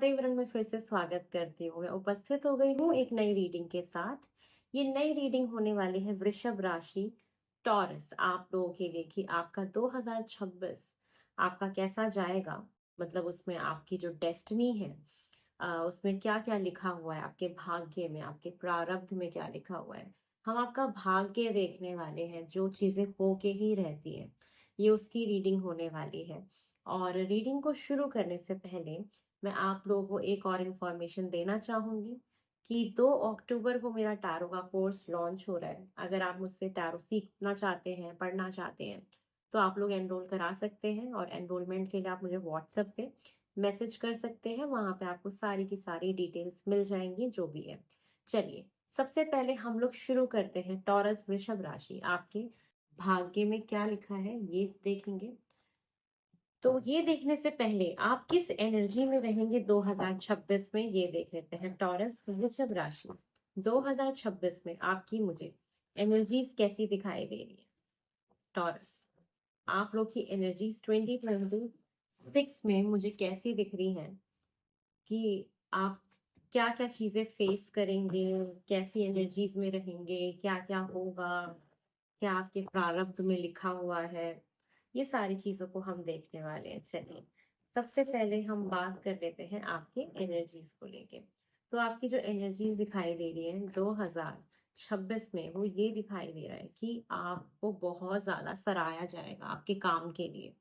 महादेव रंग में फिर से स्वागत करती हूँ। मैं उपस्थित हो गई हूँ एक नई रीडिंग के साथ। ये नई रीडिंग होने वाली है वृषभ राशि, टॉरस आप लोगों के लिए कि आपका 2026 आपका कैसा जाएगा। मतलब उसमें आपकी जो डेस्टिनी है, उसमें क्या-क्या लिखा हुआ है, आपके भाग्य में, आपके प्रारब्ध में क्या लिखा हुआ है। हम आपका भाग्य देखने वाले हैं, जो चीज़ें हो के ही रहती हैं। ये उसकी रीडिंग होने वाली है। और रीडिंग को शुरू करने से पहले मैं आप लोगों को एक और इन्फॉर्मेशन देना चाहूँगी कि 2 अक्टूबर को मेरा टैरो का कोर्स लॉन्च हो रहा है। अगर आप मुझसे टैरो सीखना चाहते हैं, पढ़ना चाहते हैं, तो आप लोग एनरोल करा सकते हैं और एनरोलमेंट के लिए आप मुझे व्हाट्सएप पे मैसेज कर सकते हैं। वहाँ पे आपको सारी की सारी डिटेल्स मिल जाएँगी जो भी है। चलिए, सबसे पहले हम लोग शुरू करते हैं टॉरस वृषभ राशि, आपके भाग्य में क्या लिखा है ये देखेंगे। तो ये देखने से पहले आप किस एनर्जी में रहेंगे 2026 में ये देख लेते हैं। टॉरस वृषभ राशि 2026 में आपकी मुझे एनर्जीज कैसी दिखाई दे रही है। टॉरस आप लोग की एनर्जीज 2026 में मुझे कैसी दिख रही हैं कि आप क्या क्या चीजें फेस करेंगे, कैसी एनर्जीज में रहेंगे, क्या क्या होगा, क्या आपके प्रारब्ध में लिखा हुआ है। ये सारी चीज़ों को हम देखने वाले हैं। चलिए, सबसे पहले हम बात कर लेते हैं आपके एनर्जीज को लेके। तो आपकी जो एनर्जीज दिखाई दे रही है 2026 में, वो ये दिखाई दे रहा है कि आपको बहुत ज़्यादा सराहा जाएगा आपके काम के लिए।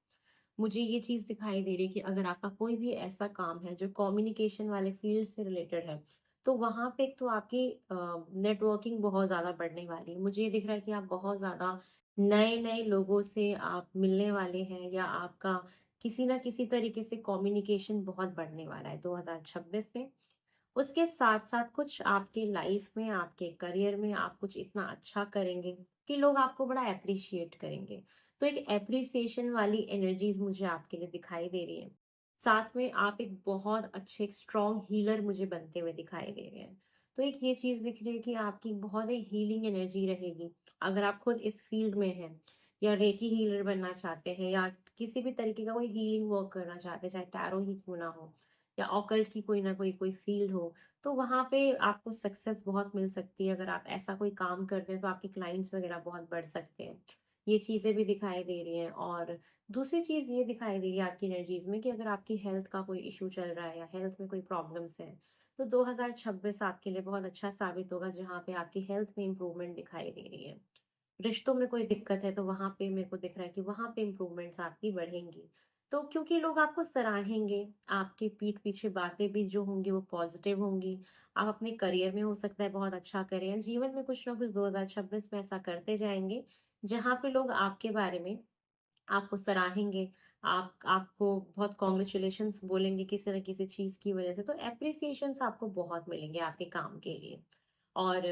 मुझे ये चीज़ दिखाई दे रही है कि अगर आपका कोई भी ऐसा काम है जो कम्युनिकेशन वाले फील्ड से रिलेटेड है, तो वहाँ पे एक तो आपकी नेटवर्किंग बहुत ज़्यादा बढ़ने वाली है। मुझे ये दिख रहा है कि आप बहुत ज़्यादा नए-नए लोगों से आप मिलने वाले हैं, या आपका किसी न किसी तरीके से कम्युनिकेशन बहुत बढ़ने वाला है 2026 में। उसके साथ-साथ कुछ आपके लाइफ में, आपके करियर में आप कुछ इतना अच्छा करेंगे कि लोग आपको बड़ा एप्रिशिएट करेंगे। तो एक एप्रिसिएशन वाली एनर्जीज़ मुझे आपके लिए दिखाई दे रही है। साथ में आप एक बहुत अच्छे एक स्ट्रॉन्ग हीलर मुझे बनते हुए दिखाई दे रहे हैं। तो एक ये चीज़ दिख रही है कि आपकी बहुत ही हीलिंग एनर्जी रहेगी। अगर आप खुद इस फील्ड में हैं, या रेकी हीलर बनना चाहते हैं, या किसी भी तरीके का कोई हीलिंग वर्क करना चाहते हैं, चाहे टैरो ही क्यों ना हो, या ऑकल्ट की कोई ना कोई कोई फील्ड हो, तो वहाँ पे आपको सक्सेस बहुत मिल सकती है। अगर आप ऐसा कोई काम करते हैं तो आपके क्लाइंट्स वगैरह बहुत बढ़ सकते हैं। ये चीज़ें भी दिखाई दे रही हैं। और दूसरी चीज़ ये दिखाई दे रही है आपकी एनर्जीज़ में कि अगर आपकी हेल्थ का कोई इश्यू चल रहा है, या हेल्थ में कोई प्रॉब्लम्स हैं, तो 2026 आपके लिए बहुत अच्छा साबित होगा, जहाँ पे आपकी हेल्थ में इम्प्रूवमेंट दिखाई दे रही है। रिश्तों में कोई दिक्कत है, तो वहाँ पे मेरे को दिख रहा है कि वहाँ पे इम्प्रूवमेंट्स आपकी बढ़ेंगी। तो क्योंकि लोग आपको सराहेंगे, आपकी पीठ पीछे बातें भी जो होंगी वो पॉजिटिव होंगी। आप अपने करियर में हो सकता है बहुत अच्छा करें, या जीवन में कुछ ना कुछ 2026 में ऐसा करते जाएँगे, जहाँ पे लोग आपके बारे में आपको सराहेंगे, आपको बहुत कांग्रेचुलेशंस बोलेंगे किसी न किसी चीज़ की वज़ह से, तो एप्रिसिएशंस आपको बहुत मिलेंगे आपके काम के लिए। और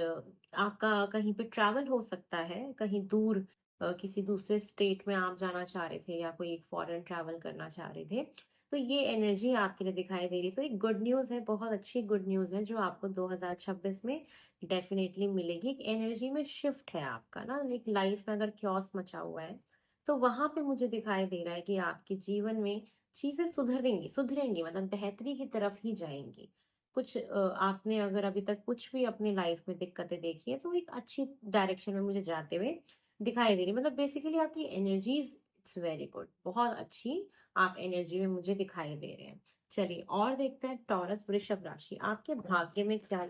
आपका कहीं पे ट्रैवल हो सकता है, कहीं दूर, किसी दूसरे स्टेट में आप जाना चाह रहे थे, या कोई एक फॉरेन ट्रैवल करना चाह रहे थे, तो ये एनर्जी आपके लिए दिखाई दे रही है। तो एक गुड न्यूज़ है, बहुत अच्छी गुड न्यूज़ है जो आपको 2026 में डेफ़िनेटली मिलेगी। एक एनर्जी में शिफ्ट है आपका ना, एक लाइफ़ में अगर chaos मचा हुआ है, तो वहाँ पे मुझे दिखाई दे रहा है कि आपके जीवन में चीज़ें सुधरेंगी सुधरेंगी, मतलब बेहतरी की तरफ ही जाएँगी। कुछ आपने अगर अभी तक कुछ भी अपनी लाइफ में दिक्कतें देखी हैं, तो एक अच्छी डायरेक्शन में मुझे जाते हुए दिखाई दे रही है। मतलब बेसिकली आपकी एनर्जीज़ इट्स वेरी गुड, बहुत अच्छी आप एनर्जी में मुझे दिखाई दे रहे हैं। चलिए और देखते हैं टॉरस वृषभ राशि, आपके भाग्य में क्या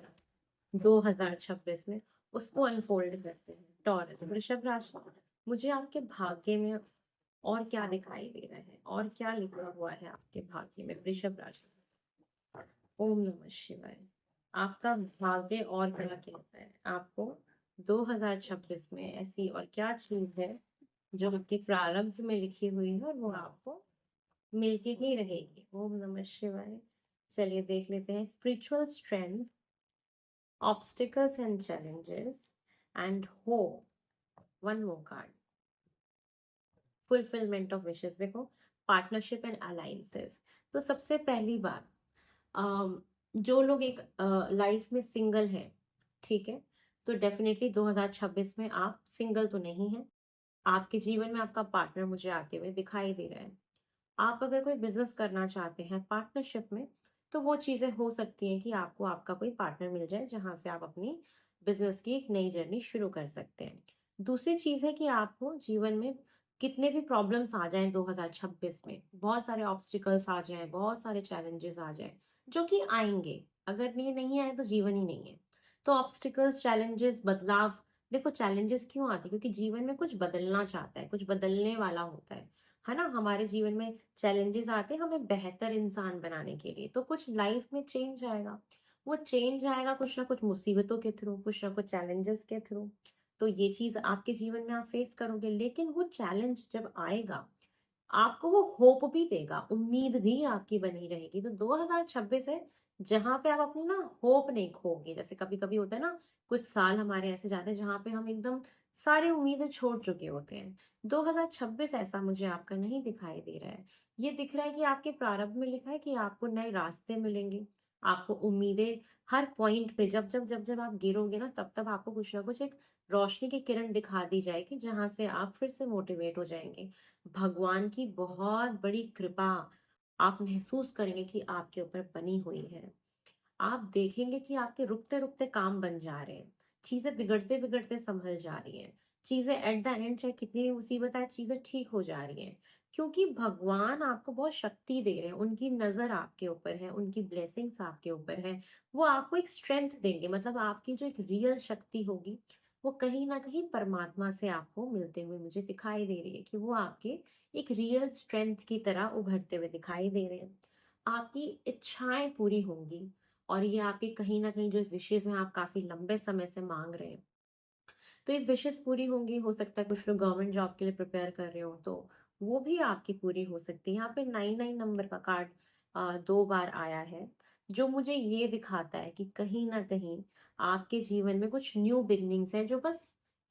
2026 में, उसको अनफोल्ड करते हैं। टॉरस वृषभ राशि, मुझे आपके भाग्य में और क्या दिखाई दे रहा है, और क्या लिखा हुआ है आपके भाग्य में वृषभ राशि। ओम नमः शिवाय। आपका भाग्य और क्या कहता है आपको 2026 में, ऐसी और क्या चीज है जो आपके प्रारब्ध में लिखी हुई है और वो आपको मिलती ही रहेगी। ओम नमः शिवाय। चलिए देख लेते हैं। Spiritual strength, obstacles and challenges, and hope. One more card, fulfilment of wishes. देखो, पार्टनरशिप एंड अलायंसेस। तो सबसे पहली बात, अम, जो लोग एक लाइफ में सिंगल हैं, ठीक है, तो डेफिनेटली 2026 में आप सिंगल तो नहीं हैं। आपके जीवन में आपका पार्टनर मुझे आते हुए दिखाई दे रहा है। आप अगर कोई बिजनेस करना चाहते हैं पार्टनरशिप में, तो वो चीज़ें हो सकती हैं कि आपको आपका कोई पार्टनर मिल जाए जहाँ से आप अपनी बिजनेस की एक नई जर्नी शुरू कर सकते हैं। दूसरी चीज़ है कि आपको जीवन में कितने भी प्रॉब्लम्स आ जाएं 2026 में, बहुत सारे ऑब्स्टिकल्स आ जाएं, बहुत सारे चैलेंजेस आ जाएं, जो कि आएंगे। अगर ये नहीं आए तो जीवन ही नहीं है। तो ऑब्स्टिकल्स, चैलेंजेस, बदलाव, देखो चैलेंजेस क्यों आते हैं? क्योंकि जीवन में कुछ बदलना चाहता है, कुछ बदलने वाला होता है ना? हमारे जीवन में चैलेंजेस आते हैं हमें बेहतर इंसान बनाने के लिए, तो कुछ लाइफ में चेंज आएगा। वो चेंज आएगा कुछ ना कुछ मुसीबतों के थ्रू, कुछ ना कुछ चैलेंजेस के थ्रू। तो ये चीज आपके जीवन में आप फेस करोगे, लेकिन वो चैलेंज जब आएगा आपको वो होप भी देगा, उम्मीद भी आपकी बनी रहेगी। तो 2026 है जहां पे आप अपनी ना होप नहीं खोगे। जैसे कभी कभी होता है ना, कुछ साल हमारे ऐसे जाते हैं जहां पे हम एकदम सारी उम्मीदें छोड़ चुके होते हैं। 2026 ऐसा मुझे आपका नहीं दिखाई दे रहा है। ये दिख रहा है कि आपके प्रारंभ में लिखा है कि आपको नए रास्ते मिलेंगे, आपको उम्मीदें हर पॉइंट पे, जब जब जब जब आप गिरोगे ना, तब तब आपको कुछ ना कुछ एक रोशनी की किरण दिखा दी जाएगी जहां से आप फिर से मोटिवेट हो जाएंगे। भगवान की बहुत बड़ी कृपा आप महसूस करेंगे कि आपके ऊपर बनी हुई है। आप देखेंगे कि आपके रुकते रुकते काम बन जा रहे हैं, चीजें बिगड़ते बिगड़ते संभल जा रही हैं, चीजें एट द एंड चाहे कितनी भी मुसीबत आए चीजें ठीक हो जा रही हैं। क्योंकि भगवान आपको बहुत शक्ति दे रहे हैं, उनकी नजर आपके ऊपर है, उनकी ब्लेसिंग्स आपके ऊपर है। वो आपको एक स्ट्रेंथ देंगे, मतलब आपकी जो एक रियल शक्ति होगी वो कहीं ना कहीं परमात्मा से आपको मिलते हुए मुझे दिखाई दे रही है, कि वो आपके एक रियल स्ट्रेंथ की तरह उभरते हुए दिखाई दे रहे हैं। आपकी इच्छाएं पूरी होंगी, और ये आपके कहीं ना कहीं जो विशेष हैं आप काफी लंबे समय से मांग रहे हैं, तो ये विशेष पूरी होंगी। हो सकता है कुछ लोग गवर्नमेंट जॉब के लिए प्रिपेयर कर रहे हो, तो वो भी आपकी पूरी हो सकती है। यहाँ पे 99 नंबर का कार्ड 2 बार आया है, जो मुझे ये दिखाता है कि कहीं ना कहीं आपके जीवन में कुछ न्यू बिगनिंग्स हैं जो बस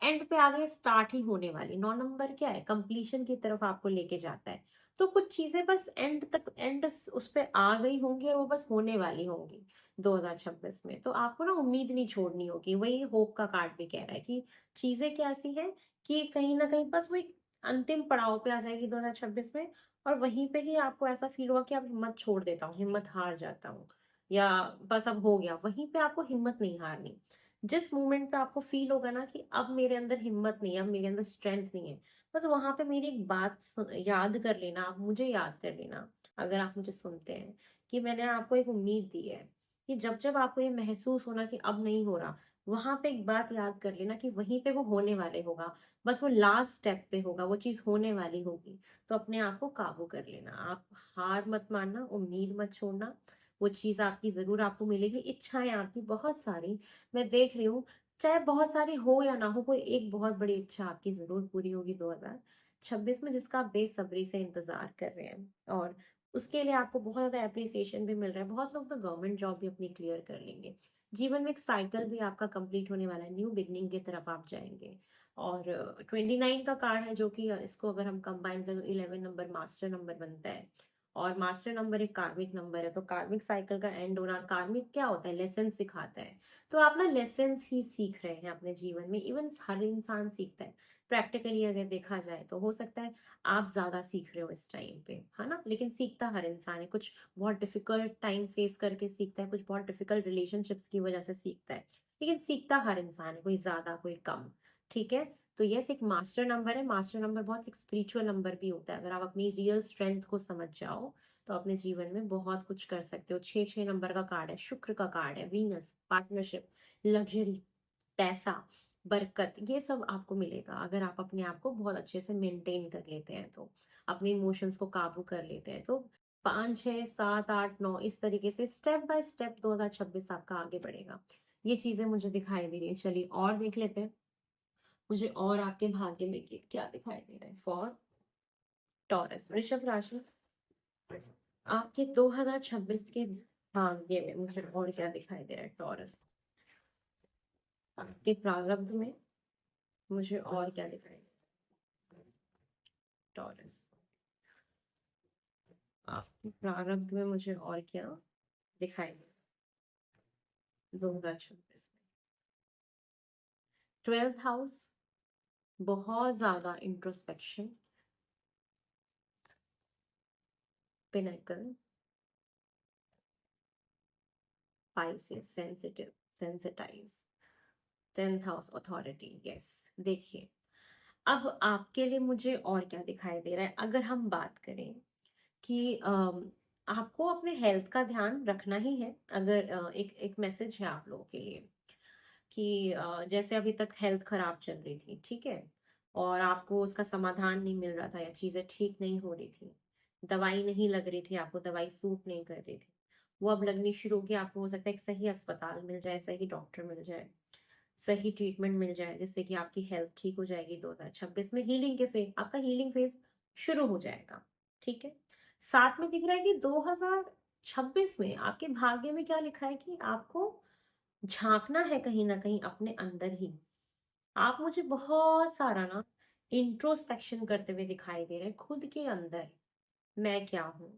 एंड पे आगे स्टार्ट ही होने वाली। 9 नंबर क्या है? कंप्लीशन की तरफ आपको लेके जाता है। तो कुछ चीजें बस एंड तक, एंड उस पे आ गई होंगी और वो बस होने वाली होंगी 2026 में। तो आपको ना उम्मीद नहीं छोड़नी होगी। वही होप का कार्ड भी कह रहा है कि चीजें कैसी हैं कि कहीं ना कहीं बस वो एक अंतिम पड़ाव पे आ जाएगी 2026 में, और वहीं पे ही आपको ऐसा फील होगा कि अब हिम्मत छोड़ देता हूँ, हिम्मत हार जाता हूँ, या बस अब हो गया। वहीं पे आपको हिम्मत नहीं हारनी। जिस मोमेंट पे आपको फील होगा ना कि अब मेरे अंदर हिम्मत नहीं है, अब मेरे अंदर स्ट्रेंथ नहीं है, बस वहां पे मेरी एक बात याद कर लेना, आप मुझे याद कर लेना, अगर आप मुझे सुनते हैं, कि मैंने आपको एक उम्मीद दी है। कि जब जब आपको ये महसूस होना कि अब नहीं हो रहा, वहां पे एक बात याद कर लेना कि वहीं पे वो होने वाले होगा, बस वो लास्ट स्टेप पे होगा, वो चीज होने वाली होगी। तो अपने आप को काबू कर लेना, आप हार मत मानना, उम्मीद मत छोड़ना। वो चीज आपकी जरूर आपको मिलेगी। इच्छाएं आपकी बहुत सारी मैं देख रही हूँ, चाहे बहुत सारी हो या ना हो, कोई एक बहुत बड़ी इच्छा आपकी जरूर पूरी होगी 2026 में, जिसका आप बेसब्री से इंतजार कर रहे हैं। और उसके लिए आपको बहुत ज्यादा एप्रिसिएशन भी मिल रहा है। बहुत लोग तो गवर्नमेंट जॉब भी अपनी क्लियर कर लेंगे। जीवन में एक साइकिल भी आपका कंप्लीट होने वाला है, न्यू बिगनिंग की तरफ आप जाएंगे। और 29 का कार्ड है, जो कि इसको अगर हम कंबाइन करें तो 11 नंबर मास्टर नंबर बनता है। और मास्टर नंबर एक कार्मिक नंबर है, तो कार्मिक साइकिल का एंड होना, कार्मिक क्या होता है? लेसन सिखाता है। तो आप ना लेसन ही सीख रहे हैं अपने जीवन में। इवन हर इंसान सीखता है, प्रैक्टिकली अगर देखा जाए तो। हो सकता है आप ज्यादा सीख रहे हो इस टाइम पे, है ना? लेकिन सीखता हर इंसान है। कुछ बहुत डिफिकल्ट टाइम फेस करके सीखता है, कुछ बहुत डिफिकल्ट रिलेशनशिप्स की वजह से सीखता है, लेकिन सीखता हर इंसान है, कोई ज्यादा कोई कम। ठीक है? तो यस, एक मास्टर नंबर है। मास्टर नंबर बहुत एक स्पिरिचुअल नंबर भी होता है। अगर आप अपनी रियल स्ट्रेंथ को समझ जाओ तो अपने जीवन में बहुत कुछ कर सकते हो। 6 6 नंबर का कार्ड है, शुक्र का कार्ड है, वीनस, पार्टनरशिप, लग्जरी, पैसा, बरकत, ये सब आपको मिलेगा अगर आप अपने आप को बहुत अच्छे से मेंटेन कर लेते हैं, तो अपने इमोशंस को काबू कर लेते हैं। तो 5 6 7 8 9 इस तरीके से स्टेप बाय स्टेप 2026 आपका आगे बढ़ेगा। ये चीजें मुझे दिखाई दे रही है। चलिए और देख लेते हैं मुझे और आपके भाग्य में क्या दिखाई दे रहा है फॉर टॉरस, वृषभ राशि। आपके 2026 के भाग्य में मुझे और क्या दिखाई दे रहा है टॉरस, आपके प्रारब्ध में मुझे और क्या दिखाई दे रहा है टॉरस, आपके प्रारब्ध में मुझे और क्या दिखाई दे रहा है 2026 में। 12th हाउस, बहुत ज्यादा introspection, pinnacle, spices, sensitive, sensitise, 10th house authority, yes. देखिए, अब आपके लिए मुझे और क्या दिखाई दे रहा है, अगर हम बात करें कि आपको अपने हेल्थ का ध्यान रखना ही है। अगर एक एक मैसेज है आप लोगों के लिए कि जैसे अभी तक हेल्थ खराब चल रही थी, ठीक है, और आपको उसका समाधान नहीं मिल रहा था या चीजें ठीक नहीं हो रही थी, दवाई नहीं लग रही थी, आपको दवाई सूट नहीं कर रही थी, वो अब लगनी शुरू होगी। आपको हो सकता है एक सही अस्पताल मिल जाए, सही डॉक्टर मिल जाए, सही ट्रीटमेंट मिल जाए, जिससे कि आपकी हेल्थ ठीक हो जाएगी। 2026 में हीलिंग के फेज, आपका हीलिंग फेज शुरू हो जाएगा, ठीक है। साथ में दिख रहा है कि 2026 में आपके भाग्य में क्या लिखा है कि आपको झांकना है कहीं ना कहीं अपने अंदर ही। आप मुझे बहुत सारा ना इंट्रोस्पेक्शन करते हुए दिखाई दे रहे हैं खुद के अंदर। मैं क्या हूँ,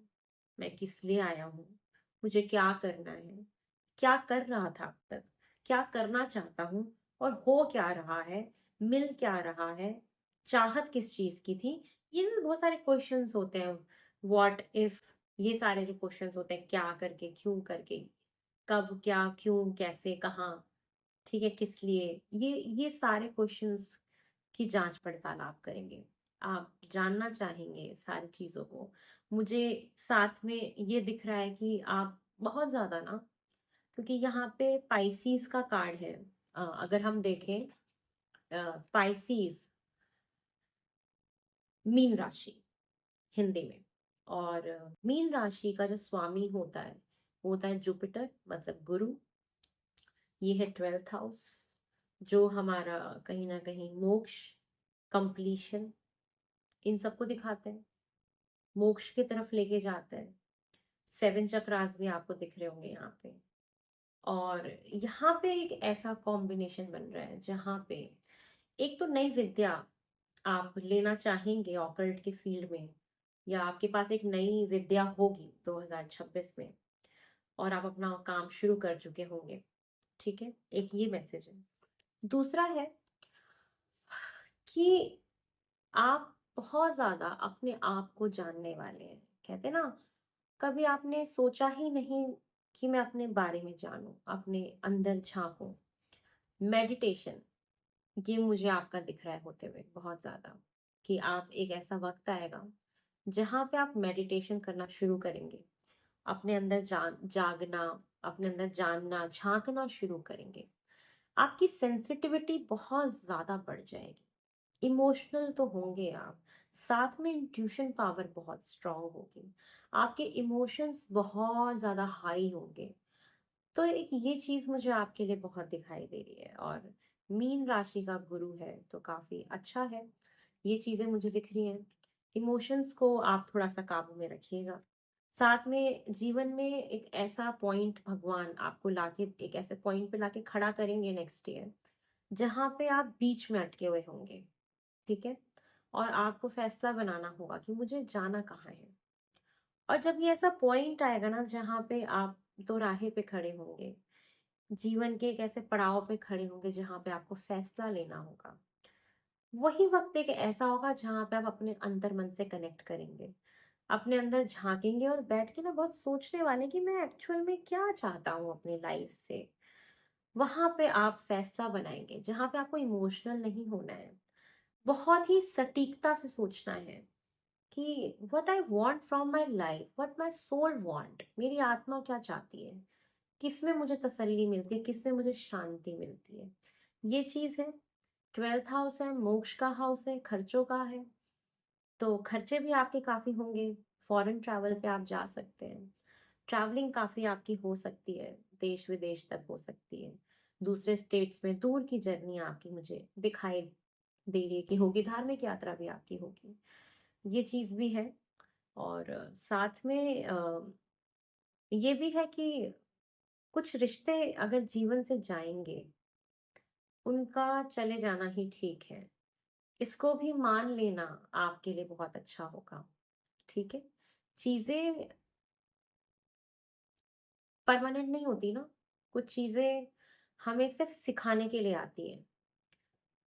मैं किस लिए आया हूँ, मुझे क्या करना है, क्या कर रहा था अब तक, क्या करना चाहता हूँ, और हो क्या रहा है, मिल क्या रहा है, चाहत किस चीज की थी। ये ना बहुत सारे क्वेश्चंस होते हैं, व्हाट इफ, ये सारे जो क्वेश्चंस होते हैं, क्या करके, क्यों करके, कब, क्या, क्यों, कैसे, कहाँ, ठीक है, किस लिए, ये सारे क्वेश्चंस की जांच पड़ताल आप करेंगे। आप जानना चाहेंगे सारी चीजों को। मुझे साथ में ये दिख रहा है कि आप बहुत ज्यादा ना, क्योंकि यहाँ पे पाइसीज का कार्ड है। अगर हम देखें, पाइसीज मीन राशि हिंदी में, और मीन राशि का जो स्वामी होता है वो होता है जुपिटर, मतलब गुरु। ये है 12th हाउस, जो हमारा कहीं ना कहीं मोक्ष, कंप्लीशन, इन सबको दिखाते हैं, मोक्ष की तरफ लेके जाते हैं। 7 चक्रास भी आपको दिख रहे होंगे यहाँ पे। और यहाँ पे एक ऐसा कॉम्बिनेशन बन रहा है जहाँ पे एक तो नई विद्या आप लेना चाहेंगे ऑकल्ट के फील्ड में, या आपके पास एक नई विद्या होगी 2026 में, और आप अपना काम शुरू कर चुके होंगे, ठीक है, एक ये मैसेज है। दूसरा है कि आप बहुत ज्यादा अपने आप को जानने वाले हैं। कहते हैं ना, कभी आपने सोचा ही नहीं कि मैं अपने बारे में जानूं, अपने अंदर झांकूं। मेडिटेशन, ये मुझे आपका दिख रहा है होते हुए बहुत ज्यादा, कि आप एक ऐसा वक्त आएगा जहां पे आप मेडिटेशन करना शुरू करेंगे, अपने अंदर जागना, अपने अंदर जानना, झांकना शुरू करेंगे। आपकी सेंसिटिविटी बहुत ज्यादा बढ़ जाएगी, इमोशनल तो होंगे आप, साथ में इंट्यूशन पावर बहुत स्ट्रांग होगी, आपके इमोशंस बहुत ज्यादा हाई होंगे। तो एक ये चीज मुझे आपके लिए बहुत दिखाई दे रही है। और मीन राशि का गुरु है तो काफी अच्छा है, ये चीजें मुझे दिख रही हैं। इमोशंस को आप थोड़ा सा काबू में रखिएगा। साथ में जीवन में एक ऐसा पॉइंट भगवान आपको लाके, एक ऐसे पॉइंट पे लाके खड़ा करेंगे नेक्स्ट ईयर, जहाँ पे आप बीच में अटके हुए होंगे, ठीक है, और आपको फैसला बनाना होगा कि मुझे जाना कहाँ है। और जब ये ऐसा पॉइंट आएगा ना जहाँ पे आप दो राहे पे खड़े होंगे, जीवन के एक ऐसे पड़ाव पे खड़े होंगे जहाँ पे आपको फैसला लेना होगा, वही वक्त एक ऐसा होगा जहाँ पे आप अपने अंतर मन से कनेक्ट करेंगे, अपने अंदर झांकेंगे और बैठ के ना बहुत सोचने वाले कि मैं एक्चुअल में क्या चाहता हूँ अपनी लाइफ से। वहां पे आप फैसला बनाएंगे जहाँ पे आपको इमोशनल नहीं होना है, बहुत ही सटीकता से सोचना है कि what I want from my life, what my soul want, मेरी आत्मा क्या चाहती है, किसमें मुझे तसल्ली मिलती है, किसमें मुझे शांति मिलती है। ये चीज है। 12th हाउस है, मोक्ष का हाउस है, खर्चों का है, तो खर्चे भी आपके काफी होंगे। फॉरेन ट्रैवल पे आप जा सकते हैं, ट्रैवलिंग काफी आपकी हो सकती है, देश विदेश तक हो सकती है, दूसरे स्टेट्स में दूर की जर्नी आपकी मुझे दिखाई दे रही है कि होगी, धार्मिक यात्रा भी आपकी होगी, ये चीज भी है। और साथ में ये भी है कि कुछ रिश्ते अगर जीवन से जाएंगे, उनका चले जाना ही ठीक है, इसको भी मान लेना आपके लिए बहुत अच्छा होगा, ठीक है। चीजें परमानेंट नहीं होती ना, कुछ चीजें हमें सिर्फ सिखाने के लिए आती है,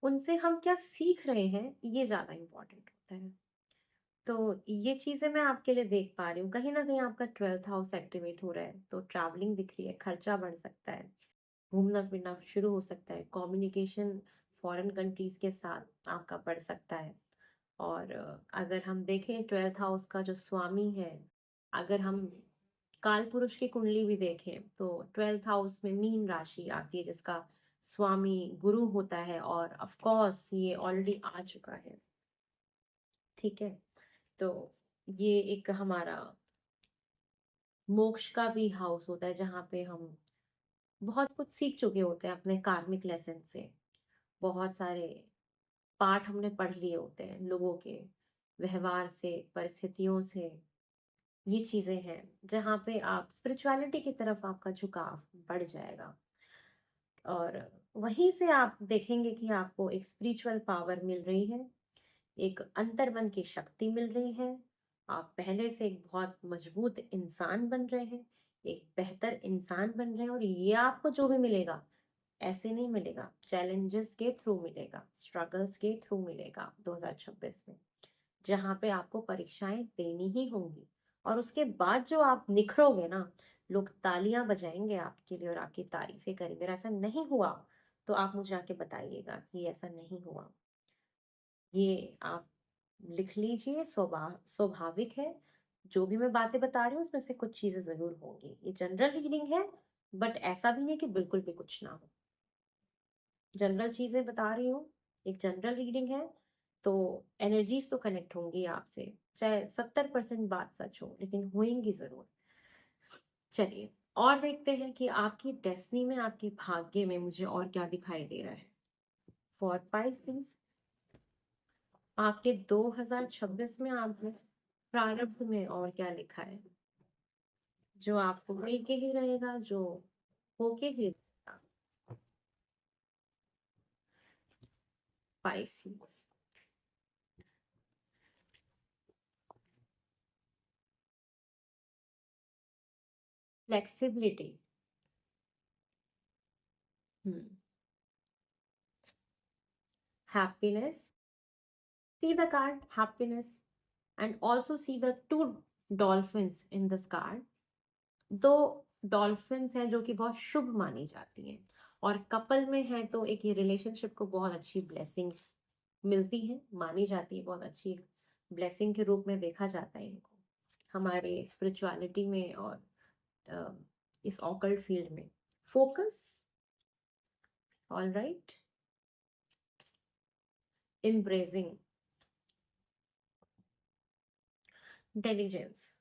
उनसे हम क्या सीख रहे हैं ये ज्यादा इम्पोर्टेंट होता है। तो ये चीज़ें मैं आपके लिए देख पा रही हूँ। कहीं न कहीं आपका 12th हाउस एक्टिवेट हो रहा है, तो ट्रैवलिंग दिख रही है, खर्चा बढ़ सकता है, घूमना-फिरना शुरू हो सकता है, कम्युनिकेशन फॉरेन कंट्रीज़ के साथ आपका बढ़ सकता है। और अगर हम देखें 12th हाउस का जो स्वामी है, अगर हम कालपुरुष की कुंडली भी देखें, तो 12th हाउस में मीन राशि आती है जिसका स्वामी गुरु होता है और ऑफ कोर्स ये ऑलरेडी आ चुका है, ठीक है? तो ये एक हमारा मोक्ष का भी हाउस होता है जहाँ पे हम बहुत कुछ सीख चुके होते हैं अपने कार्मिक लेसन से। बहुत सारे पाठ हमने पढ़ लिए होते हैं लोगों के व्यवहार से, परिस्थितियों से। ये चीज़ें हैं जहाँ पे आप स्पिरिचुअलिटी की तरफ आपका झुकाव बढ़ जाएगा। और वहीं से आप देखेंगे कि आपको एक स्पिरिचुअल पावर मिल रही है, एक अंतर्मन की शक्ति मिल रही है। आप पहले से एक बहुत मजबूत इंसान बन रहे हैं, एक बेहतर इंसान बन रहे हैं और ये आपको जो भी मिलेगा, ऐसे नहीं मिलेगा, चैलेंजेस के थ्रू मिलेगा, स्ट्रगल्स के थ्रू मिलेगा 2026 में, जहाँ पे आपको परीक्षाएं देनी ही होंगी। और उसके बाद जो आप निखरोगे ना, लोग तालियां बजाएंगे आपके लिए और आपकी तारीफें करेंगे। अगर ऐसा नहीं हुआ, तो आप मुझे आके बताइएगा कि ऐसा नहीं हुआ। ये आप लिख लीजिए, स्वाभाविक है। जो भी मैं बातें बता रही हूँ उसमें से कुछ चीजें जरूर होंगी। ये जनरल रीडिंग है, बट ऐसा भी नहीं कि बिल्कुल भी कुछ ना हो। जनरल चीजें बता रही हूँ, एक जनरल रीडिंग है, तो एनर्जीज तो कनेक्ट होंगी आपसे, चाहे 70% बात सच हो, लेकिन होंगी जरूर। चलिए, और देखते हैं कि आपकी डेस्टिनी में, आपके भाग्य में मुझे और क्या दिखाई दे रहा है। फॉर पाइसेस, आपके 2026 में आपने प्रारब्ध में और क्या लिखा है जो आपको मिल के ही रहेगा, जो होके ही रहेगा। Pisces, flexibility, happiness, see the card happiness, and also see the two dolphins in this card. दो डॉल्फिन्स हैं जो कि बहुत शुभ मानी जाती हैं, और कपल में है तो एक ये रिलेशनशिप को बहुत अच्छी ब्लेसिंग्स मिलती हैं, मानी जाती है, बहुत अच्छी ब्लेसिंग के रूप में देखा जाता है इनको हमारे स्पिरिचुअलिटी में और अ, इस ऑकल्ट फील्ड में। Focus, all right, embracing, intelligence.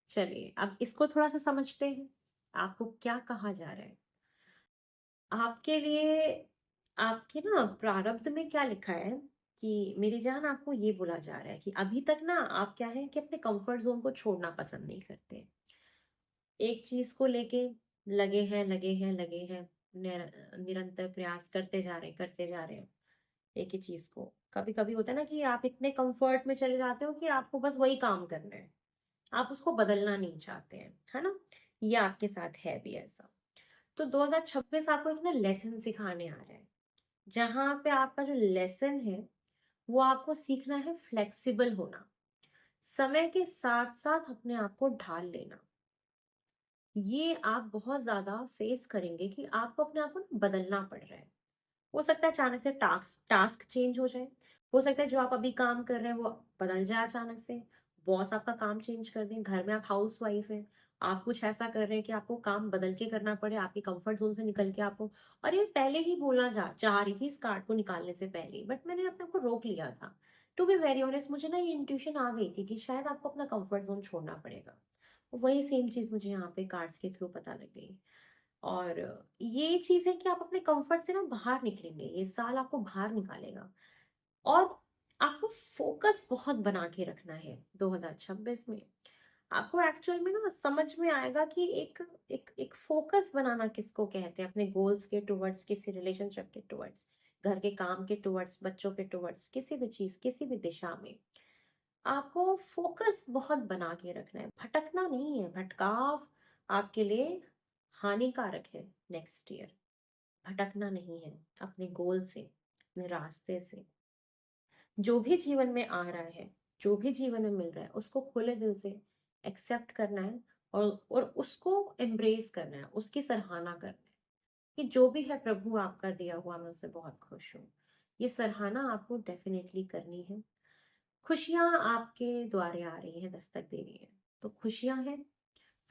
चलिए, अब इसको थोड़ा सा समझते हैं, आपको क्या कहा जा रहा है आपके लिए। आपके ना प्रारब्ध में क्या लिखा है कि मेरी जान, आपको ये बोला जा रहा है कि अभी तक ना आप क्या है कि अपने कंफर्ट जोन को छोड़ना पसंद नहीं करते। एक चीज को लेके लगे हैं, लगे हैं, लगे हैं, निरंतर प्रयास करते जा रहे हैं एक ही चीज को। कभी कभी होता है ना कि आप इतने कंफर्ट में चले जाते हो कि आपको बस वही काम करना है, आप उसको बदलना नहीं चाहते हैं, है ना? ये आपके साथ है भी ऐसा। तो 2026 आपको एक ना लेसन सिखाने आ रहा है, जहां पे आपका जो लेसन है वो आपको सीखना है फ्लेक्सिबल होना, समय के साथ साथ अपने आप को ढाल लेना। ये आप बहुत ज्यादा फेस करेंगे कि आपको अपने आप को ना बदलना पड़ रहा है। हो सकता है अचानक से टास्क टास्क चेंज हो जाए, हो सकता है जो आप अभी काम कर रहे हैं वो बदल जाए अचानक से, बॉस आपका काम चेंज कर दें, घर में आप हाउस वाइफ हैं, आप कुछ ऐसा कर रहे हैं कि आपको काम बदल के करना पड़े, आपके कंफर्ट जोन से निकल के आपको। और ये पहले ही बोलना चाह रही थी इस कार्ड को निकालने से पहले, बट मैंने अपने आप को रोक लिया था। टू बी वेरी ऑनेस्ट, मुझे ना ये इंट्यूशन आ गई थी कि शायद आपको अपना कंफर्ट जोन छोड़ना पड़ेगा। वही सेम चीज मुझे यहाँ पे कार्ड्स के थ्रू पता लग गई। और ये चीज है कि आप अपने कंफर्ट से ना बाहर निकलेंगे, ये साल आपको बाहर निकालेगा। और आपको फोकस बहुत बना के रखना है 2026 में। आपको एक्चुअल में ना समझ में आएगा कि एक एक एक फोकस बनाना किसको कहते हैं, अपने गोल्स के टुवर्ड्स, किसी रिलेशनशिप के टुवर्ड्स, घर के काम के टुवर्ड्स, बच्चों के टुवर्ड्स, किसी भी चीज, किसी भी दिशा में आपको फोकस बहुत बना के रखना है, भटकना नहीं है। भटकाव आपके लिए हानिकारक है नेक्स्ट ईयर। भटकना नहीं है अपने गोल से, अपने रास्ते से। जो भी जीवन में आ रहा है जो भी जीवन में मिल रहा है उसको खुले दिल से एक्सेप्ट करना है, और उसको एम्ब्रेस करना है, उसकी सराहना करना है कि जो भी है प्रभु आपका दिया हुआ, मैं उससे बहुत खुश हूँ। ये सराहना आपको डेफिनेटली करनी है। खुशियाँ आपके द्वारे आ रही हैं, दस्तक दे रही हैं, तो खुशियाँ हैं।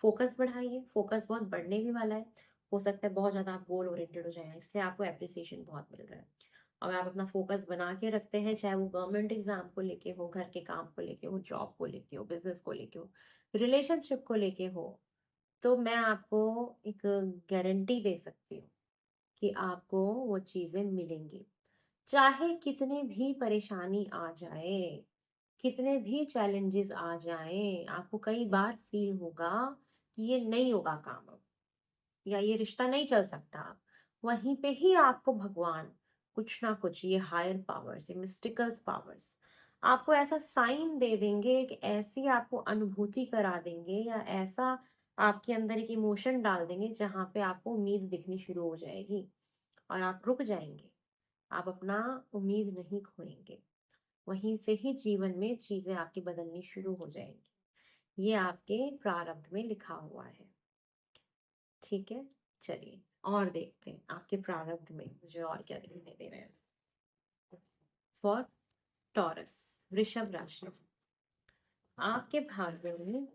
फोकस बढ़ाइए, फोकस बहुत बढ़ने भी वाला है। हो सकता है बहुत ज़्यादा आप गोल ओरिएंटेड हो जाएँ, इसलिए आपको एप्रिसिएशन बहुत मिल रहा है। अगर आप अपना फोकस बना के रखते हैं, चाहे वो गवर्नमेंट एग्जाम को लेके हो, घर के काम को लेके हो, जॉब को लेके हो, बिजनेस को लेके हो, रिलेशनशिप को लेके हो, तो मैं आपको एक गारंटी दे सकती हूँ कि आपको वो चीज़ें मिलेंगी। चाहे कितने भी परेशानी आ जाए, कितने भी चैलेंजेस आ जाएं, आपको कई बार फील होगा कि ये नहीं होगा काम अब, या ये रिश्ता नहीं चल सकता अब। वहीं पे ही आपको भगवान कुछ ना कुछ, ये हायर पावर्स, ये मिस्टिकल्स पावर्स आपको ऐसा साइन दे देंगे, एक ऐसी आपको अनुभूति करा देंगे, या ऐसा आपके अंदर एक इमोशन डाल देंगे जहां पे आपको उम्मीद दिखनी शुरू हो जाएगी और आप रुक जाएंगे। आप अपना उम्मीद नहीं खोएंगे। वहीं से ही जीवन में चीजें आपकी बदलनी शुरू हो जाएंगी। ये आपके प्रारब्ध में लिखा हुआ है। ठीक है, चलिए और देखते हैं आपके प्रारब्ध में मुझे और क्या दिखाई दे रहा है। फॉर टॉरस, वृषभ राशि, आपके भाग्य में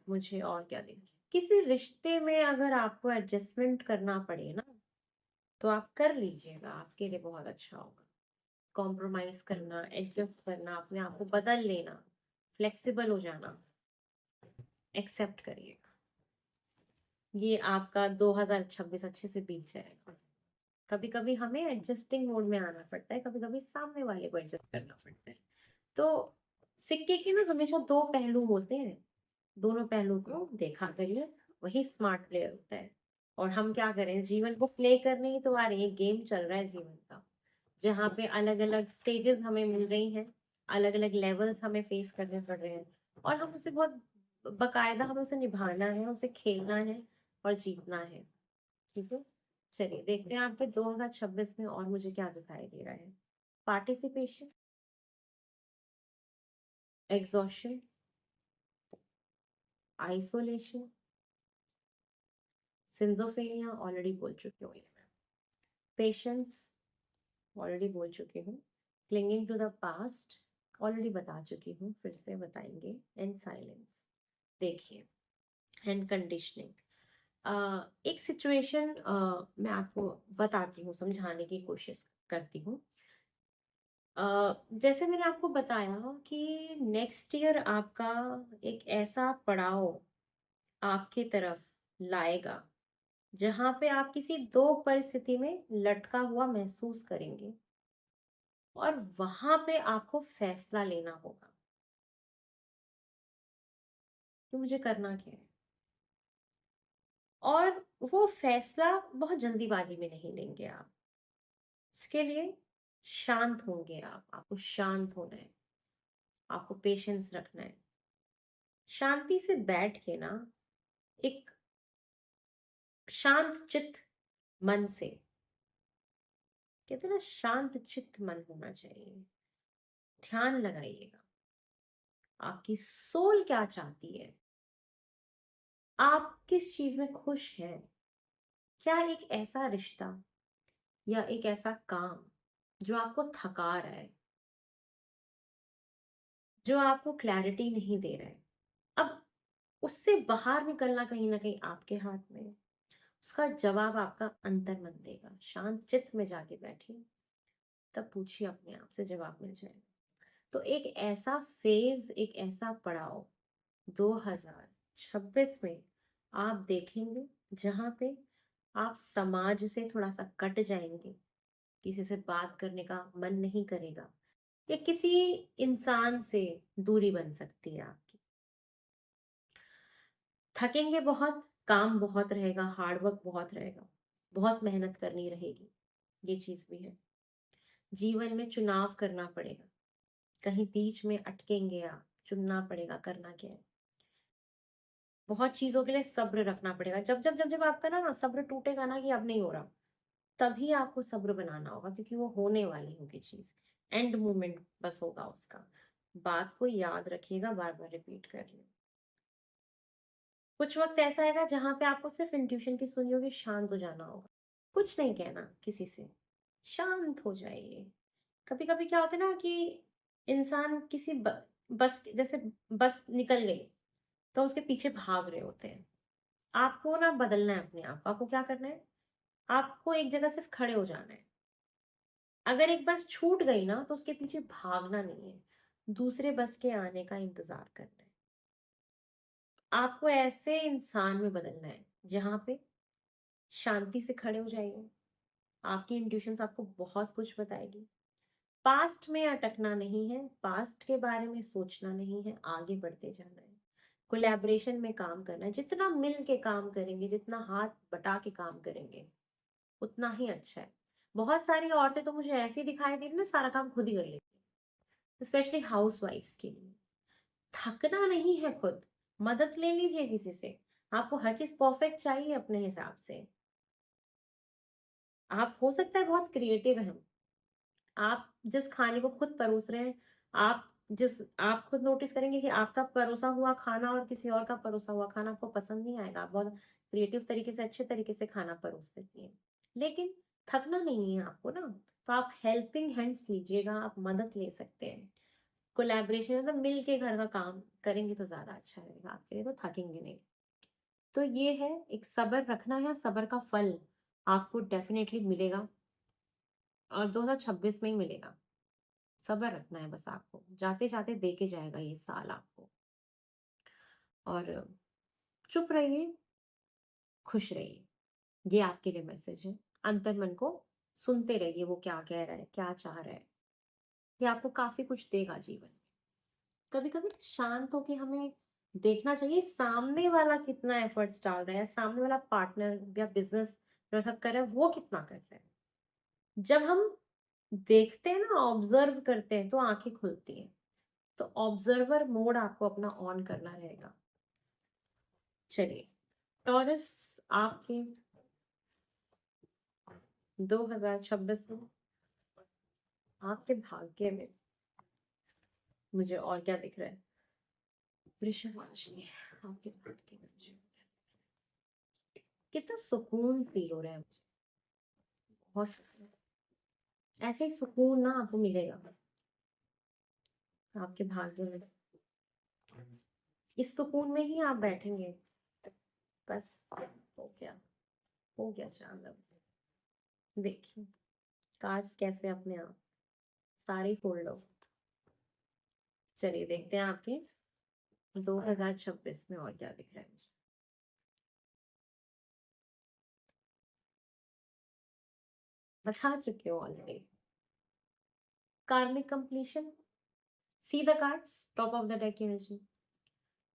मुझे और क्या दिख, किसी रिश्ते में अगर आपको एडजस्टमेंट करना पड़े ना, तो आप कर लीजिएगा, आपके लिए बहुत अच्छा होगा। कॉम्प्रोमाइज करना, एडजस्ट करना, अपने आप को बदल लेना, फ्लेक्सिबल हो जाना, एक्सेप्ट करिएगा। ये आपका 2026 अच्छे से बीत जाएगा। कभी कभी हमें एडजस्टिंग मोड में आना पड़ता है, कभी कभी सामने वाले को एडजस्ट करना पड़ता है। तो सिक्के के ना हमेशा दो पहलू होते हैं, दोनों पहलू को देखा करिए, वही स्मार्ट प्लेयर होता है। और हम क्या करें, जीवन को प्ले करने ही तो आ रहे हैं, गेम चल रहा है जीवन का, जहाँ पे अलग अलग स्टेजेस हमें मिल रही हैं, अलग अलग लेवल्स हमें फेस करने पड़ रहे हैं, और हम उसे बहुत बकायदा, हमें उसे निभाना है, उसे खेलना है और जीतना है। ठीक है, चलिए देखते हैं आपके 2026 में और मुझे क्या दिखाई दे रहा है। पार्टिसिपेशन, एग्जॉशन, आइसोलेशन, सिंजोफेनिया ऑलरेडी बोल चुकी हूँ ये मैं, पेशेंस ऑलरेडी बोल चुकी हूँ, clinging to the past already बता चुकी हूँ, फिर से बताएंगे, एंड साइलेंस। देखिए, एंड कंडीशनिंग, एक सिचुएशन मैं आपको बताती हूँ, समझाने की कोशिश करती हूँ। जैसे मैंने आपको बताया कि नेक्स्ट ईयर आपका एक ऐसा पड़ाव आपकी तरफ लाएगा जहां पे आप किसी दो परिस्थिति में लटका हुआ महसूस करेंगे, और वहां पे आपको फैसला लेना होगा कि मुझे करना क्या है। और वो फैसला बहुत जल्दीबाजी में नहीं लेंगे आप, उसके लिए शांत होंगे आप, आपको शांत होना है, आपको पेशेंस रखना है, शांति से बैठ के ना, एक शांत चित्त मन से, कहते हैं ना, शांत चित्त मन होना चाहिए। ध्यान लगाइएगा, आपकी सोल क्या चाहती है, आप किस चीज में खुश हैं। क्या एक ऐसा रिश्ता या एक ऐसा काम जो आपको थका रहा है, जो आपको क्लैरिटी नहीं दे रहा है, अब उससे बाहर निकलना कहीं ना कहीं आपके हाथ में है। उसका जवाब आपका अंतर मन देगा। शांत चित्त में जाके बैठिए, तब पूछिए अपने आप से, जवाब मिल जाएगा। तो एक ऐसा फेज, एक ऐसा पड़ाव 2026 में आप देखेंगे जहां पे आप समाज से थोड़ा सा कट जाएंगे, किसी से बात करने का मन नहीं करेगा, या किसी इंसान से दूरी बन सकती है आपकी। थकेंगे बहुत, काम बहुत रहेगा, हार्डवर्क बहुत रहेगा, बहुत मेहनत करनी रहेगी, ये चीज भी है। जीवन में चुनाव करना पड़ेगा, कहीं बीच में अटकेंगे आप, चुनना पड़ेगा करना क्या है। बहुत चीजों के लिए सब्र रखना पड़ेगा। जब जब जब जब आपका ना सब्र टूटेगा ना, कि अब नहीं हो रहा, तभी आपको सब्र बनाना होगा, क्योंकि वो होने वाली होगी चीज, एंड मोमेंट बस होगा उसका। बात को याद रखिएगा, बार बार रिपीट कर रही हूँ। कुछ वक्त ऐसा आएगा जहां पे आपको सिर्फ इंट्यूशन की सुनी होगी, शांत हो जाना होगा, कुछ नहीं कहना किसी से, शांत हो जाइए। कभी कभी क्या होता है ना कि इंसान किसी बस जैसे बस निकल गई तो उसके पीछे भाग रहे होते हैं। आपको ना बदलना है अपने आप को। आपको क्या करना है, आपको एक जगह सिर्फ खड़े हो जाना है। अगर एक बस छूट गई ना तो उसके पीछे भागना नहीं है, दूसरे बस के आने का इंतजार करना है। आपको ऐसे इंसान में बदलना है जहां पे शांति से खड़े हो जाइए। आपकी इंट्यूशंस आपको बहुत कुछ बताएगी। पास्ट में अटकना नहीं है, पास्ट के बारे में सोचना नहीं है, आगे बढ़ते जाना है। कोलैबोरेशन में काम करना है। जितना मिल के काम करेंगे, जितना हाथ बटा के काम करेंगे, उतना ही अच्छा है। बहुत सारी औरतें तो मुझे ऐसी दिखाई दे रही ना, सारा काम खुद ही कर लेती है, स्पेशली हाउस वाइफ्स के लिए। थकना नहीं है खुद, मदद ले लीजिए किसी से। आपको हर चीज परफेक्ट चाहिए अपने हिसाब से। आप हो सकता है बहुत क्रिएटिव हैं, आप जिस खाने को खुद परोस रहे हैं, आप खुद नोटिस करेंगे कि आपका परोसा हुआ खाना और किसी और का परोसा हुआ खाना आपको पसंद नहीं आएगा। आप बहुत क्रिएटिव तरीके से, अच्छे तरीके से खाना परोस देती हैं, लेकिन थकना नहीं है आपको ना। तो आप हेल्पिंग हैंड्स लीजिएगा, आप मदद ले सकते हैं। कोलैबोरेशन मतलब मिल के घर का काम करेंगे तो ज्यादा अच्छा रहेगा आपके लिए, तो थकेंगे नहीं। तो ये है, एक सब्र रखना है, सब्र का फल आपको डेफिनेटली मिलेगा और 2026 में ही मिलेगा। सब्र रखना है बस आपको, जाते जाते देके जाएगा ये साल आपको। और चुप रहिए, खुश रहिए, ये आपके लिए मैसेज है। अंतर मन को सुनते रहिए, वो क्या कह रहा है, क्या चाह रहा है। ये आपको काफी कुछ देगा जीवन में। कभी कभी शांत होके हमें देखना चाहिए सामने वाला कितना एफर्ट्स डाल रहा है, सामने वाला पार्टनर या बिजनेस जो सब कर रहा है वो कितना कर रहा है। जब हम देखते हैं ना, ऑब्जर्व करते हैं, तो आंखें खुलती हैं। तो ऑब्जर्वर मोड आपको अपना ऑन करना रहेगा। चलिए, टॉरस, आपके 2026 में आपके भाग्य में मुझे और क्या दिख रहा है। वृषभ राशि, आपके भाग्य में मुझे कितना सुकून फील हो रहा है मुझे, बहुत सुकून। ऐसे ही सुकून ना आपको मिलेगा आपके भाग्य में। इस सुकून में ही आप बैठेंगे, बस हो गया शानदार। देखिए कार्ड्स कैसे अपने आप सारे फोल्ड हो। चलिए देखते हैं आपके 2026 में और क्या दिख रहा है मुझे। बता चुके हो ऑलरेडी। कार्मिक completion, see the cards, top of the deck energy.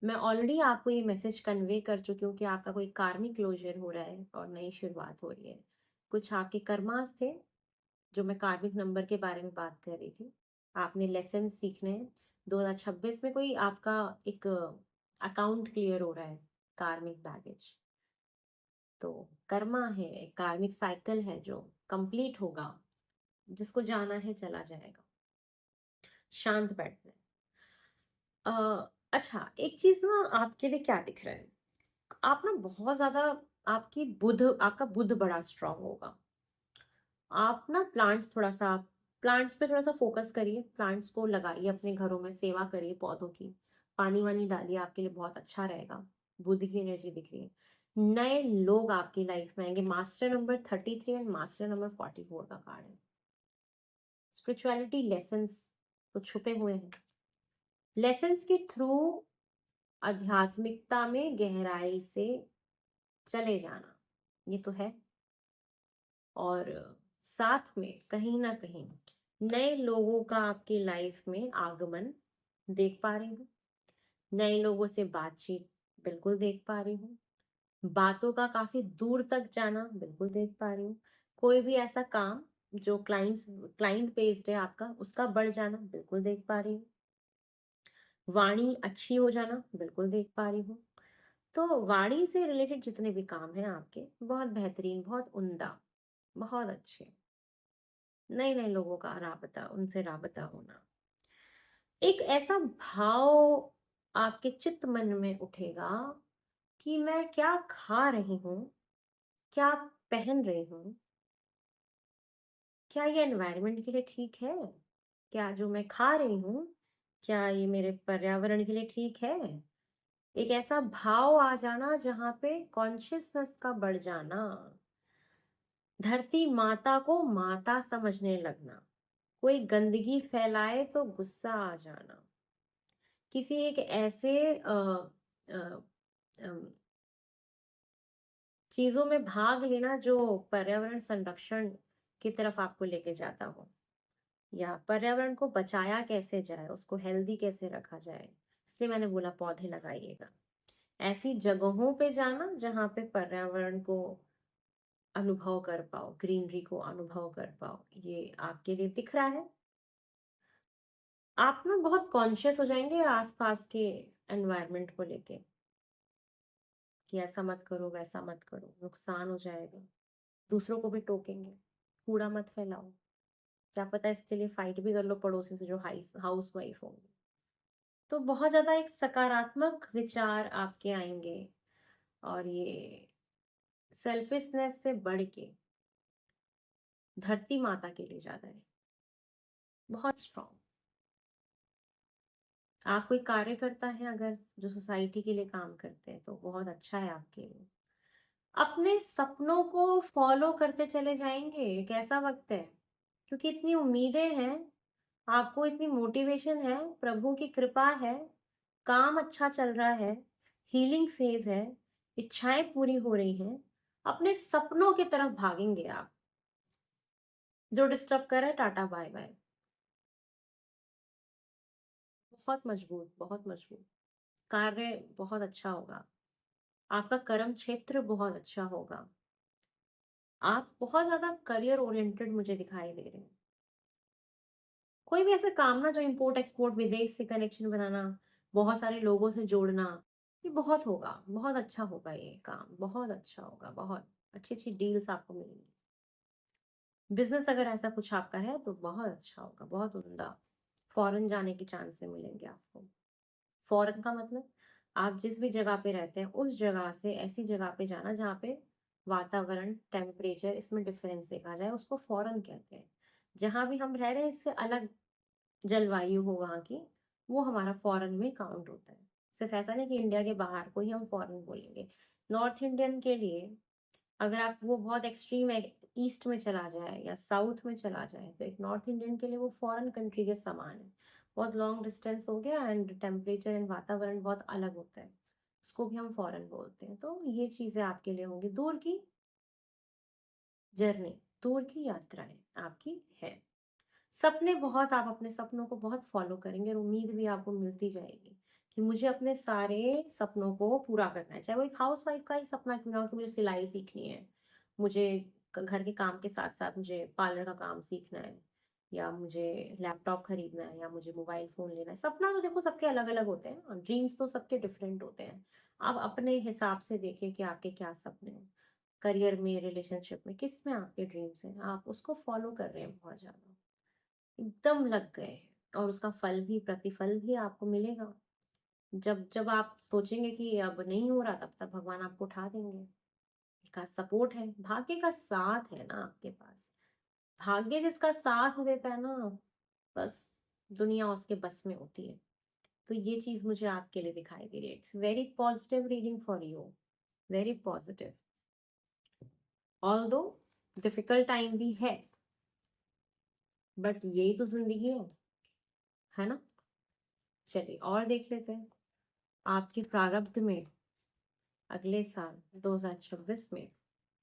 मैं ऑलरेडी आपको ये मैसेज कन्वे कर चुकी हूँ कि आपका कोई कार्मिक क्लोजर हो रहा है और नई शुरुआत हो रही है। कुछ आपके कर्मास थे, जो मैं कार्मिक नंबर के बारे में बात कर रही थी। आपने लेसन सीखने हैं। 2026 में कोई आपका एक अकाउंट क्लियर हो रहा है, कार्मिक बैगेज। तो कर्मा है, एक कार्मिक साइकिल है जो कंप्लीट होगा। जिसको जाना है चला जाएगा। शांत बैठना है। अच्छा, एक चीज ना आपके लिए क्या दिख रहा है, आप ना बहुत ज्यादा, आपका बुध बड़ा स्ट्रांग होगा। आप ना प्लांट्स पे थोड़ा सा फोकस करिए, प्लांट्स को लगाइए अपने घरों में, सेवा करिए पौधों की, पानी वानी डालिए, आपके लिए बहुत अच्छा रहेगा। बुध की एनर्जी दिख रही है। नए लोग आपकी लाइफ में आएंगे। Master number 33 and master number 44 का कार्ड है। स्पिरिचुअलिटी लेसन्स तो छुपे हुए हैं। लेसन्स के थ्रू आध्यात्मिकता में गहराई से चले जाना, ये तो है। और साथ में कहीं ना कहीं नए लोगों का आपकी लाइफ में आगमन देख पा रही हूँ। नए लोगों से बातचीत बिल्कुल देख पा रही हूँ। बातों का काफी दूर तक जाना बिल्कुल देख पा रही हूँ। कोई भी ऐसा काम जो क्लाइंट बेस्ड है आपका, उसका बढ़ जाना बिल्कुल देख पा रही हूँ। वाणी अच्छी हो जाना बिल्कुल देख पा रही हूँ। तो वाणी से रिलेटेड जितने भी काम हैं आपके, बहुत बेहतरीन, बहुत उम्दा, बहुत अच्छे। नए नए लोगों का राबता, उनसे राबता होना, एक ऐसा भाव आपके चित्त मन में उठेगा कि मैं क्या खा रही हूँ, क्या पहन रही हूँ, क्या ये एनवायरनमेंट के लिए ठीक है? क्या जो मैं खा रही हूँ, क्या ये मेरे पर्यावरण के लिए ठीक है? एक ऐसा भाव आ जाना जहाँ पे कॉन्शियसनेस का बढ़ जाना, धरती माता को माता समझने लगना, कोई गंदगी फैलाए तो गुस्सा आ जाना, किसी एक ऐसे अ, अम, चीजों में भाग लेना जो पर्यावरण संरक्षण की तरफ आपको लेके जाता हो, या पर्यावरण को बचाया कैसे जाए, उसको हेल्दी कैसे रखा जाए। इसलिए मैंने बोला पौधे लगाइएगा। ऐसी जगहों पे जाना जहाँ पे पर्यावरण को अनुभव कर पाओ, ग्रीनरी को अनुभव कर पाओ, ये आपके लिए दिख रहा है। आप ना बहुत कॉन्शियस हो जाएंगे आसपास के एनवायरनमेंट को लेके, कि ऐसा मत करो, वैसा मत करो, नुकसान हो जाएगा। दूसरों को भी टोकेंगे, कूड़ा मत फैलाओ। क्या पता इसके लिए फाइट भी कर लो पड़ोसी से जो हाउस वाइफ होंगी। तो बहुत ज्यादा एक सकारात्मक विचार आपके आएंगे, और ये सेल्फिशनेस से बढ़ के धरती माता के लिए ज्यादा है, बहुत स्ट्रांग। आप कोई कार्य करता है अगर जो सोसाइटी के लिए काम करते हैं, तो बहुत अच्छा है आपके लिए। अपने सपनों को फॉलो करते चले जाएंगे। कैसा वक्त है, क्योंकि इतनी उम्मीदें हैं, आपको इतनी मोटिवेशन है, प्रभु की कृपा है, काम अच्छा चल रहा है, हीलिंग फेज है, इच्छाएं पूरी हो रही हैं। अपने सपनों की तरफ भागेंगे आप। जो डिस्टर्ब कर रहा है, टाटा बाय बाय। बहुत मजबूत, बहुत मजबूत। कार्य बहुत अच्छा होगा, आपका कर्म क्षेत्र बहुत अच्छा होगा। आप बहुत ज्यादा करियर ओरिएंटेड मुझे दिखाई दे रहे हैं। कोई भी ऐसा काम ना जो इंपोर्ट एक्सपोर्ट, विदेश से कनेक्शन बनाना, बहुत सारे लोगों से जोड़ना, ये बहुत होगा, बहुत अच्छा होगा, ये काम बहुत अच्छा होगा, बहुत अच्छी अच्छी डील्स आपको मिलेंगी। बिजनेस अगर ऐसा कुछ आपका है तो बहुत अच्छा होगा, बहुत उम्दा। फॉरेन जाने के चांस में मिलेंगे आपको। फॉरेन का मतलब आप जिस भी जगह पे रहते हैं उस जगह से ऐसी जगह पे जाना जहाँ पे वातावरण, टेम्परेचर, इसमें डिफरेंस देखा जाए, उसको फॉरेन कहते हैं। जहाँ भी हम रह रहे हैं इससे अलग जलवायु हो वहाँ की, वो हमारा फॉरेन में काउंट होता है। सिर्फ ऐसा नहीं कि इंडिया के बाहर को ही हम फॉरेन बोलेंगे। नॉर्थ इंडियन के लिए अगर आप वो बहुत एक्सट्रीम ईस्ट में चला जाए या साउथ में चला जाए, तो एक नॉर्थ इंडियन के लिए वो फॉरेन कंट्री के समान है। बहुत लॉन्ग डिस्टेंस हो गया, एंड टेम्परेचर एंड वातावरण बहुत अलग होता है, उसको भी हम फॉरेन बोलते हैं। तो ये चीजें आपके लिए होंगी, दूर की जर्नी, दूर की यात्राएं आपकी है। सपने बहुत, आप अपने सपनों को बहुत फॉलो करेंगे, और उम्मीद भी आपको मिलती जाएगी कि मुझे अपने सारे सपनों को पूरा करना है। चाहे वो एक हाउस वाइफ का ही सपना क्यों ना हो कि मुझे सिलाई सीखनी है, मुझे घर के काम के साथ साथ मुझे पार्लर का काम सीखना है, या मुझे लैपटॉप खरीदना है, या मुझे मोबाइल फोन लेना है। सपना तो देखो सबके अलग अलग होते हैं, और ड्रीम्स तो सबके डिफरेंट होते हैं। आप अपने हिसाब से देखिए कि आपके क्या सपने हैं। करियर में, रिलेशनशिप में, किस में आपके ड्रीम्स हैं, आप उसको फॉलो कर रहे हैं बहुत ज्यादा, एकदम लग गए हैं, और उसका फल भी, प्रतिफल भी आपको मिलेगा। जब जब आप सोचेंगे कि अब नहीं हो रहा, तब तक भगवान आपको उठा देंगे। का सपोर्ट है, भाग्य का साथ है ना आपके पास। भाग्य जिसका साथ देता है ना, बस दुनिया उसके बस में होती है। तो ये चीज मुझे आपके लिए दिखाई दे रही है। It's very positive reading for you, very positive. Although difficult time भी है, बट यही तो जिंदगी है ना। चलिए और देख लेते हैं आपकी प्रारब्ध में अगले साल 2026 में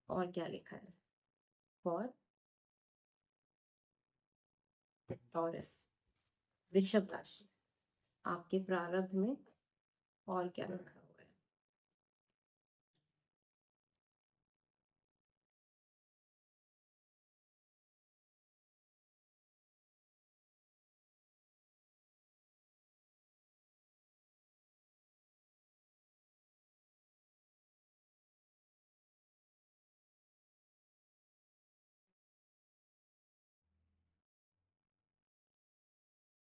और क्या लिखा है फॉर टॉरस, वृषभ राशि। आपके प्रारब्ध में और क्या लिखा हुआ है।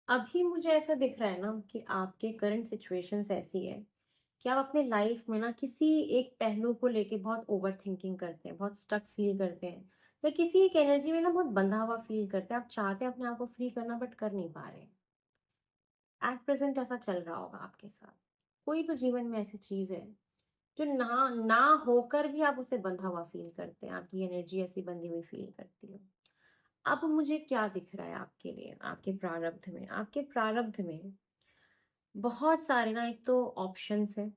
अभी मुझे ऐसा दिख रहा है ना कि आपके करंट सिचुएशंस ऐसी है कि आप अपने लाइफ में ना किसी एक पहलू को लेके बहुत ओवरथिंकिंग करते हैं, बहुत स्टक फील करते हैं, या किसी एक एनर्जी में ना बहुत बंधा हुआ फील करते हैं। आप चाहते हैं अपने आप को फ्री करना बट कर नहीं पा रहे हैं। एट प्रेजेंट ऐसा चल रहा होगा आपके साथ। कोई तो जीवन में ऐसी चीज है जो ना ना होकर भी आप उसे बंधा हुआ फील करते हैं, आपकी एनर्जी ऐसी बंधी हुई फील करती है। अब मुझे क्या दिख रहा है आपके लिए, आपके प्रारब्ध में बहुत सारे ना, एक तो ऑप्शंस हैं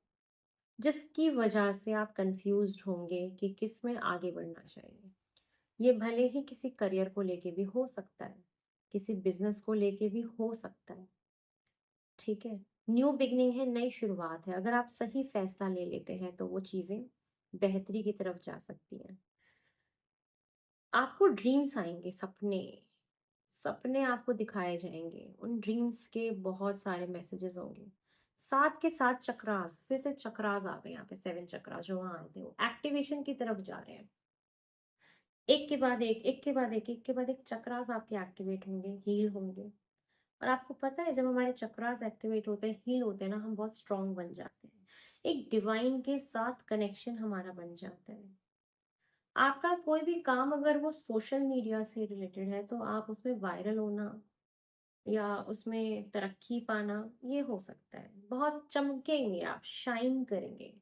जिसकी वजह से आप कंफ्यूज्ड होंगे कि किस में आगे बढ़ना चाहिए। ये भले ही किसी करियर को लेके भी हो सकता है, किसी बिजनेस को लेके भी हो सकता है। ठीक है, न्यू बिगनिंग है, नई शुरुआत है। अगर आप सही फैसला ले लेते हैं तो वो चीजें बेहतरी की तरफ जा सकती हैं। आपको ड्रीम्स आएंगे, सपने सपने आपको दिखाए जाएंगे। उन ड्रीम्स के बहुत सारे मैसेजेस होंगे। साथ के साथ चक्रास, फिर से चक्रास आ गए यहाँ पे। 7 चक्रास जो वहां आए थे वो एक्टिवेशन की तरफ जा रहे हैं। एक के बाद एक, एक के बाद एक, एक के बाद एक चक्रास आपके एक्टिवेट होंगे, हील होंगे। और आपको पता है, जब हमारे चक्रास एक्टिवेट होते हैं, हील होते हैं ना, हम बहुत स्ट्रांग बन जाते हैं। एक डिवाइन के साथ कनेक्शन हमारा बन जाता है। आपका कोई भी काम अगर वो सोशल मीडिया से रिलेटेड है तो आप उसमें वायरल होना या उसमें तरक्की पाना, ये हो सकता है। बहुत चमकेंगे आप, शाइन करेंगे।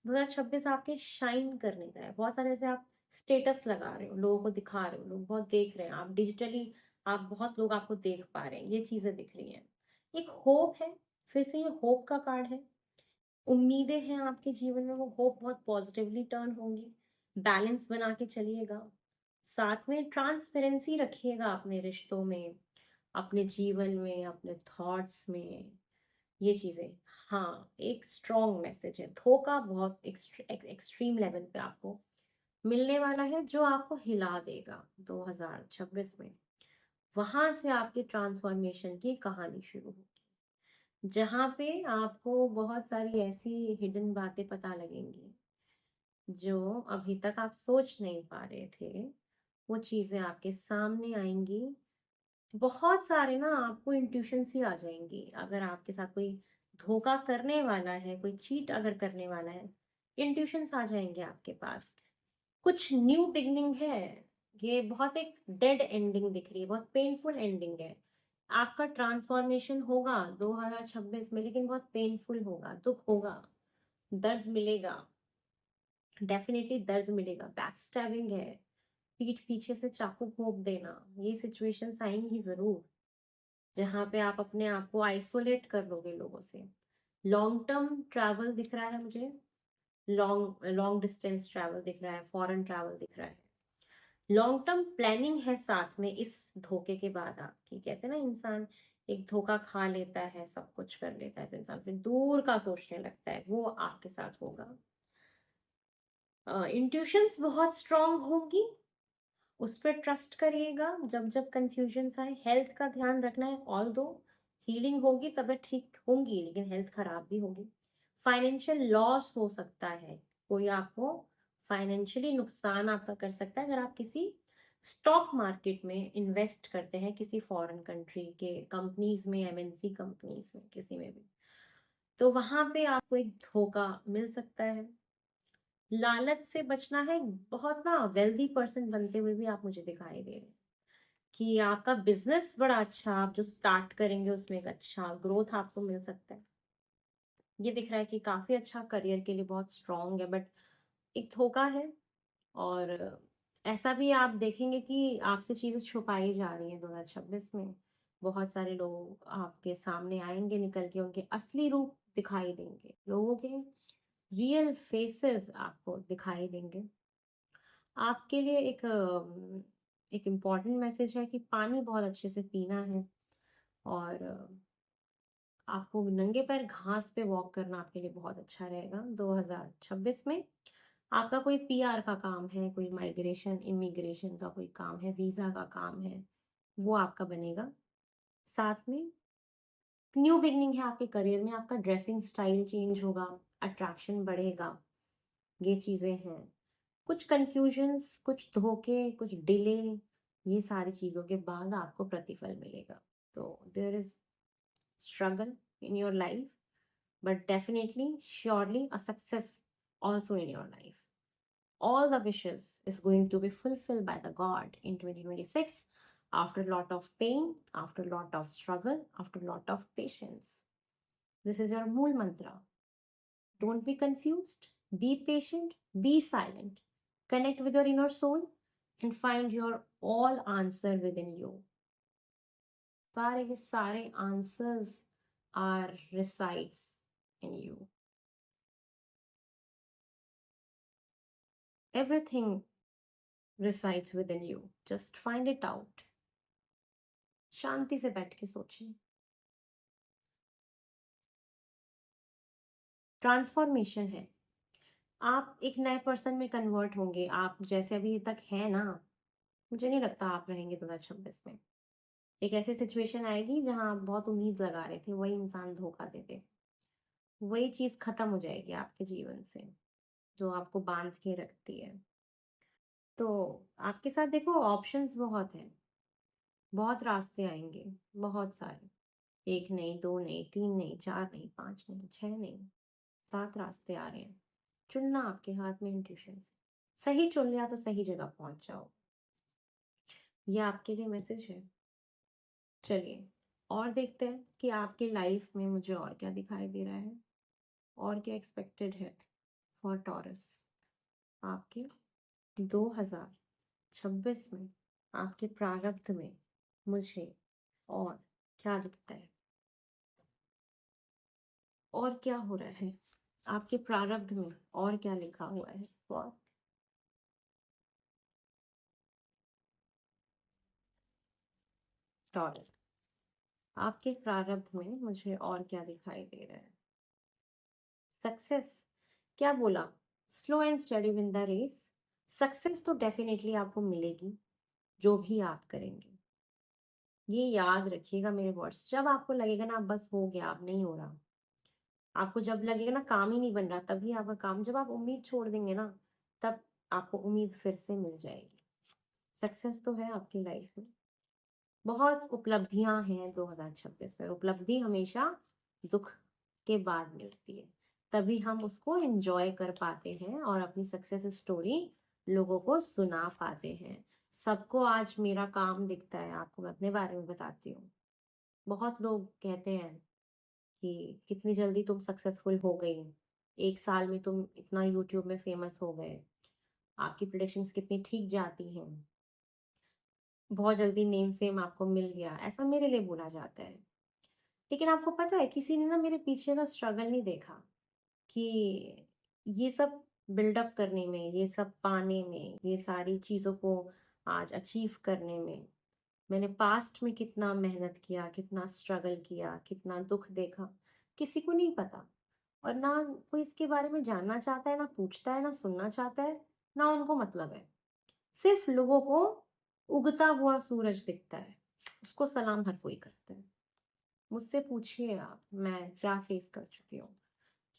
2026 आपके शाइन करने का है। बहुत सारे ऐसे आप स्टेटस लगा रहे हो, लोगों को दिखा रहे हो, लोग बहुत देख रहे हैं, आप डिजिटली आप बहुत लोग आपको देख पा रहे हैं, ये चीजें दिख रही हैं। एक होप है, फिर से ये होप का कार्ड है। उम्मीदें हैं आपके जीवन में, वो होप बहुत पॉजिटिवली टर्न होंगी। बैलेंस बना के चलिएगा। साथ में ट्रांसपेरेंसी रखिएगा अपने रिश्तों में, अपने जीवन में, अपने थॉट्स में, ये चीजें। हाँ, एक स्ट्रॉन्ग मैसेज है। धोखा बहुत एक्सट्रीम लेवल पे आपको मिलने वाला है जो आपको हिला देगा 2026 में। वहां से आपकी ट्रांसफॉर्मेशन की कहानी शुरू होगी, जहाँ पे आपको बहुत सारी ऐसी हिडन बातें पता लगेंगी जो अभी तक आप सोच नहीं पा रहे थे। वो चीजें आपके सामने आएंगी। बहुत सारे ना आपको इंट्यूशंस ही आ जाएंगी। अगर आपके साथ कोई धोखा करने वाला है, कोई चीट अगर करने वाला है, इंट्यूशंस आ जाएंगे आपके पास। कुछ न्यू बिगनिंग है। ये बहुत एक डेड एंडिंग दिख रही है, बहुत पेनफुल एंडिंग है। आपका ट्रांसफॉर्मेशन होगा 2026 में, लेकिन बहुत पेनफुल होगा, दुख होगा, दर्द मिलेगा। डेफिनेटली दर्द मिलेगा। बैक स्टैबिंग है, पीठ पीछे से चाकू घोंप देना, ये सिचुएशंस आएंगी जरूर, जहाँ पे आप अपने आप को आइसोलेट कर लोगे लोगों से। लॉन्ग टर्म ट्रैवल दिख रहा है मुझे। लॉन्ग लॉन्ग डिस्टेंस ट्रैवल दिख रहा है, फॉरेन ट्रैवल दिख रहा है। लॉन्ग टर्म प्लानिंग है साथ में इस धोखे के बाद आपकी। कहते हैं ना, इंसान एक धोखा खा लेता है, सब कुछ कर लेता है तो इंसान फिर दूर का सोचने लगता है, वो आपके साथ होगा। इंट्यूशंस बहुत स्ट्रांग होंगी, उस पर ट्रस्ट करिएगा। जब जब कंफ्यूजन आए, हेल्थ का ध्यान रखना है। ऑल दो हीलिंग होगी, तबीयत ठीक होंगी, लेकिन हेल्थ खराब भी होगी। फाइनेंशियल लॉस हो सकता है, कोई आपको फाइनेंशियली नुकसान आपका कर सकता है अगर आप किसी स्टॉक मार्केट में इन्वेस्ट करते हैं, किसी फॉरेन कंट्री के कंपनीज में, एमएनसी कंपनीज में, किसी में भी। तो वहां पे आपको एक धोखा मिल सकता है। लालच से बचना है। बहुत ना वेल्दी पर्सन बनते हुए भी आप मुझे दिखाई दे रहे हैं कि आपका बिजनेस बड़ा अच्छा, आप जो स्टार्ट करेंगे उसमें एक अच्छा ग्रोथ आपको मिल सकता है। ये दिख रहा है कि काफी अच्छा करियर के लिए बहुत स्ट्रांग है, बट एक धोखा है। और ऐसा भी आप देखेंगे कि आपसे चीजें छुपाई जा रही हैं 2026 में। बहुत सारे लोग आपके सामने आएंगे निकल के, उनके असली रूप दिखाई देंगे, लोगों के रियल फेसेस आपको दिखाई देंगे। आपके लिए एक इम्पॉर्टेंट मैसेज है कि पानी बहुत अच्छे से पीना है। और आपको नंगे पैर घास पे वॉक करना आपके लिए बहुत अच्छा रहेगा 2026 में। आपका कोई पीआर का काम है, कोई माइग्रेशन इमिग्रेशन का कोई काम है, वीजा का काम है, वो आपका बनेगा। साथ में न्यू बिगनिंग है आपके करियर में। आपका ड्रेसिंग स्टाइल चेंज होगा, अट्रैक्शन बढ़ेगा, ये चीजें हैं। कुछ कंफ्यूजन्स, कुछ धोखे, कुछ डिले, ये सारी चीजों के बाद आपको प्रतिफल मिलेगा। तो there is struggle in your life, but definitely, surely a success also in your life. All the wishes is going to be fulfilled by the God in 2026 after a lot of pain, after a lot of struggle, after a lot of patience. This is your Mool Mantra. Don't be confused. Be patient. Be silent. Connect with your inner soul and find your all answer within you. सारे के सारे answers are resides in you. Everything resides within you. Just find it out. शांति से बैठ के सोचिए. Transformation है. आप एक नए पर्सन में कन्वर्ट होंगे. आप जैसे अभी तक हैं ना, मुझे नहीं लगता आप रहेंगे 2026 में. एक ऐसी सिचुएशन आएगी जहां आप बहुत उम्मीद लगा रहे थे, वही इंसान धोखा दे दे. वही चीज खत्म हो जाएगी आपके जीवन से जो आपको बांध के रखती है. तो आपके साथ देखो ऑप्शंस बहुत हैं. बहुत रास्ते आएंगे. बहुत सारे. एक नहीं, दो नहीं, तीन नहीं, चार नहीं, पांच नहीं, छह नहीं, 7 रास्ते आ रहे हैं. चुनना आपके हाथ में. इंट्यूशन से सही चुन लिया तो सही जगह पहुंच जाओ. ये आपके लिए मैसेज है. चलिए और देखते हैं कि आपकी लाइफ में मुझे और क्या दिखाई दे रहा है और क्या एक्सपेक्टेड है फॉर टॉरस. आपके 2026 में आपके प्रारब्ध में मुझे और क्या दिखता है और क्या हो रहा है. आपके प्रारब्ध में और क्या लिखा हुआ है फॉर टॉरस. आपके प्रारब्ध में मुझे और क्या दिखाई दे रहा है. सक्सेस. क्या बोला. Slow and study win the race. Success तो डेफिनेटली आपको मिलेगी जो भी आप करेंगे. ये याद रखिएगा मेरे वर्ड्स. जब आपको लगेगा ना बस हो गया, अब नहीं हो रहा, आपको जब लगेगा ना काम ही नहीं बन रहा, तभी आपका काम. जब आप उम्मीद छोड़ देंगे ना, तब आपको उम्मीद फिर से मिल जाएगी. सक्सेस तो है आपकी लाइफ में. बहुत उपलब्धियां हैं 2026 में. उपलब्धि हमेशा दुख के बाद मिलती है. तभी हम उसको एंजॉय कर पाते हैं और अपनी सक्सेस स्टोरी लोगों को सुना पाते हैं. सबको आज मेरा काम दिखता है. आपको मैं अपने बारे में बताती हूँ. बहुत लोग कहते हैं कि कितनी जल्दी तुम सक्सेसफुल हो गई, 1 साल में तुम इतना यूट्यूब में फेमस हो गए, आपकी प्रेडिक्शंस कितनी ठीक जाती हैं, बहुत जल्दी नेम फेम आपको मिल गया. ऐसा मेरे लिए बोला जाता है. लेकिन आपको पता है किसी ने ना मेरे पीछे का स्ट्रगल नहीं देखा कि ये सब बिल्डअप करने में, ये सब पाने में, ये सारी चीज़ों को आज अचीव करने में मैंने पास्ट में कितना मेहनत किया, कितना स्ट्रगल किया, कितना दुख देखा, किसी को नहीं पता. और ना कोई इसके बारे में जानना चाहता है, ना पूछता है, ना सुनना चाहता है, ना उनको मतलब है. सिर्फ लोगों को उगता हुआ सूरज दिखता है, उसको सलाम हर कोई करता है. मुझसे पूछिए आप, मैं क्या फेस कर चुकी हूँ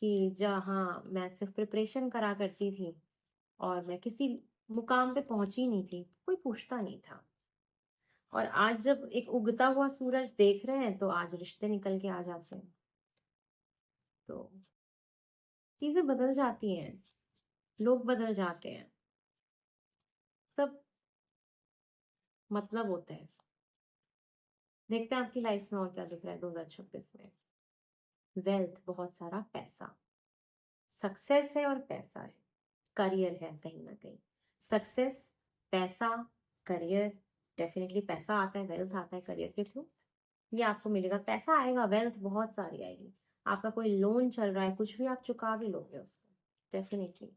कि जहाँ मैं सिर्फ प्रिपरेशन करा करती थी और मैं किसी मुकाम पे पहुंची नहीं थी, कोई पूछता नहीं था. और आज जब एक उगता हुआ सूरज देख रहे हैं तो आज रिश्ते निकल के आ जाते हैं. तो चीजें बदल जाती हैं, लोग बदल जाते हैं, सब मतलब होते हैं. देखते हैं आपकी लाइफ में और क्या दिख रहा है 2026 में. वेल्थ, बहुत सारा पैसा, सक्सेस है और पैसा है, करियर है कहीं ना कहीं. सक्सेस, पैसा, करियर. डेफिनेटली पैसा आता है, वेल्थ आता है करियर के थ्रू. ये आपको मिलेगा. पैसा आएगा, वेल्थ बहुत सारी आएगी. आपका कोई लोन चल रहा है, कुछ भी आप चुका भी लोगे उसको. डेफिनेटली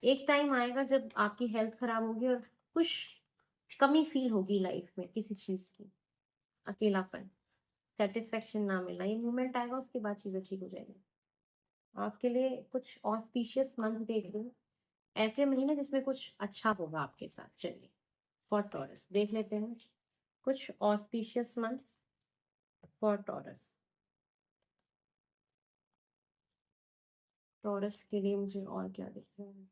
एक टाइम आएगा जब आपकी हेल्थ खराब होगी और कुछ कमी फील होगी लाइफ में किसी चीज की. अकेलापन, सेटिस्फेक्शन ना मिलना, ये मोमेंट आएगा. उसके बाद चीजें ठीक हो जाएगी. आपके लिए कुछ ऑस्पिशियस मंथ देख रही हूँ. ऐसे महीने जिसमें कुछ अच्छा होगा आपके साथ. चलिए फॉर टॉरस देख लेते हैं कुछ auspicious month for taurus. Taurus के लिए मुझे और क्या दिख रहा है.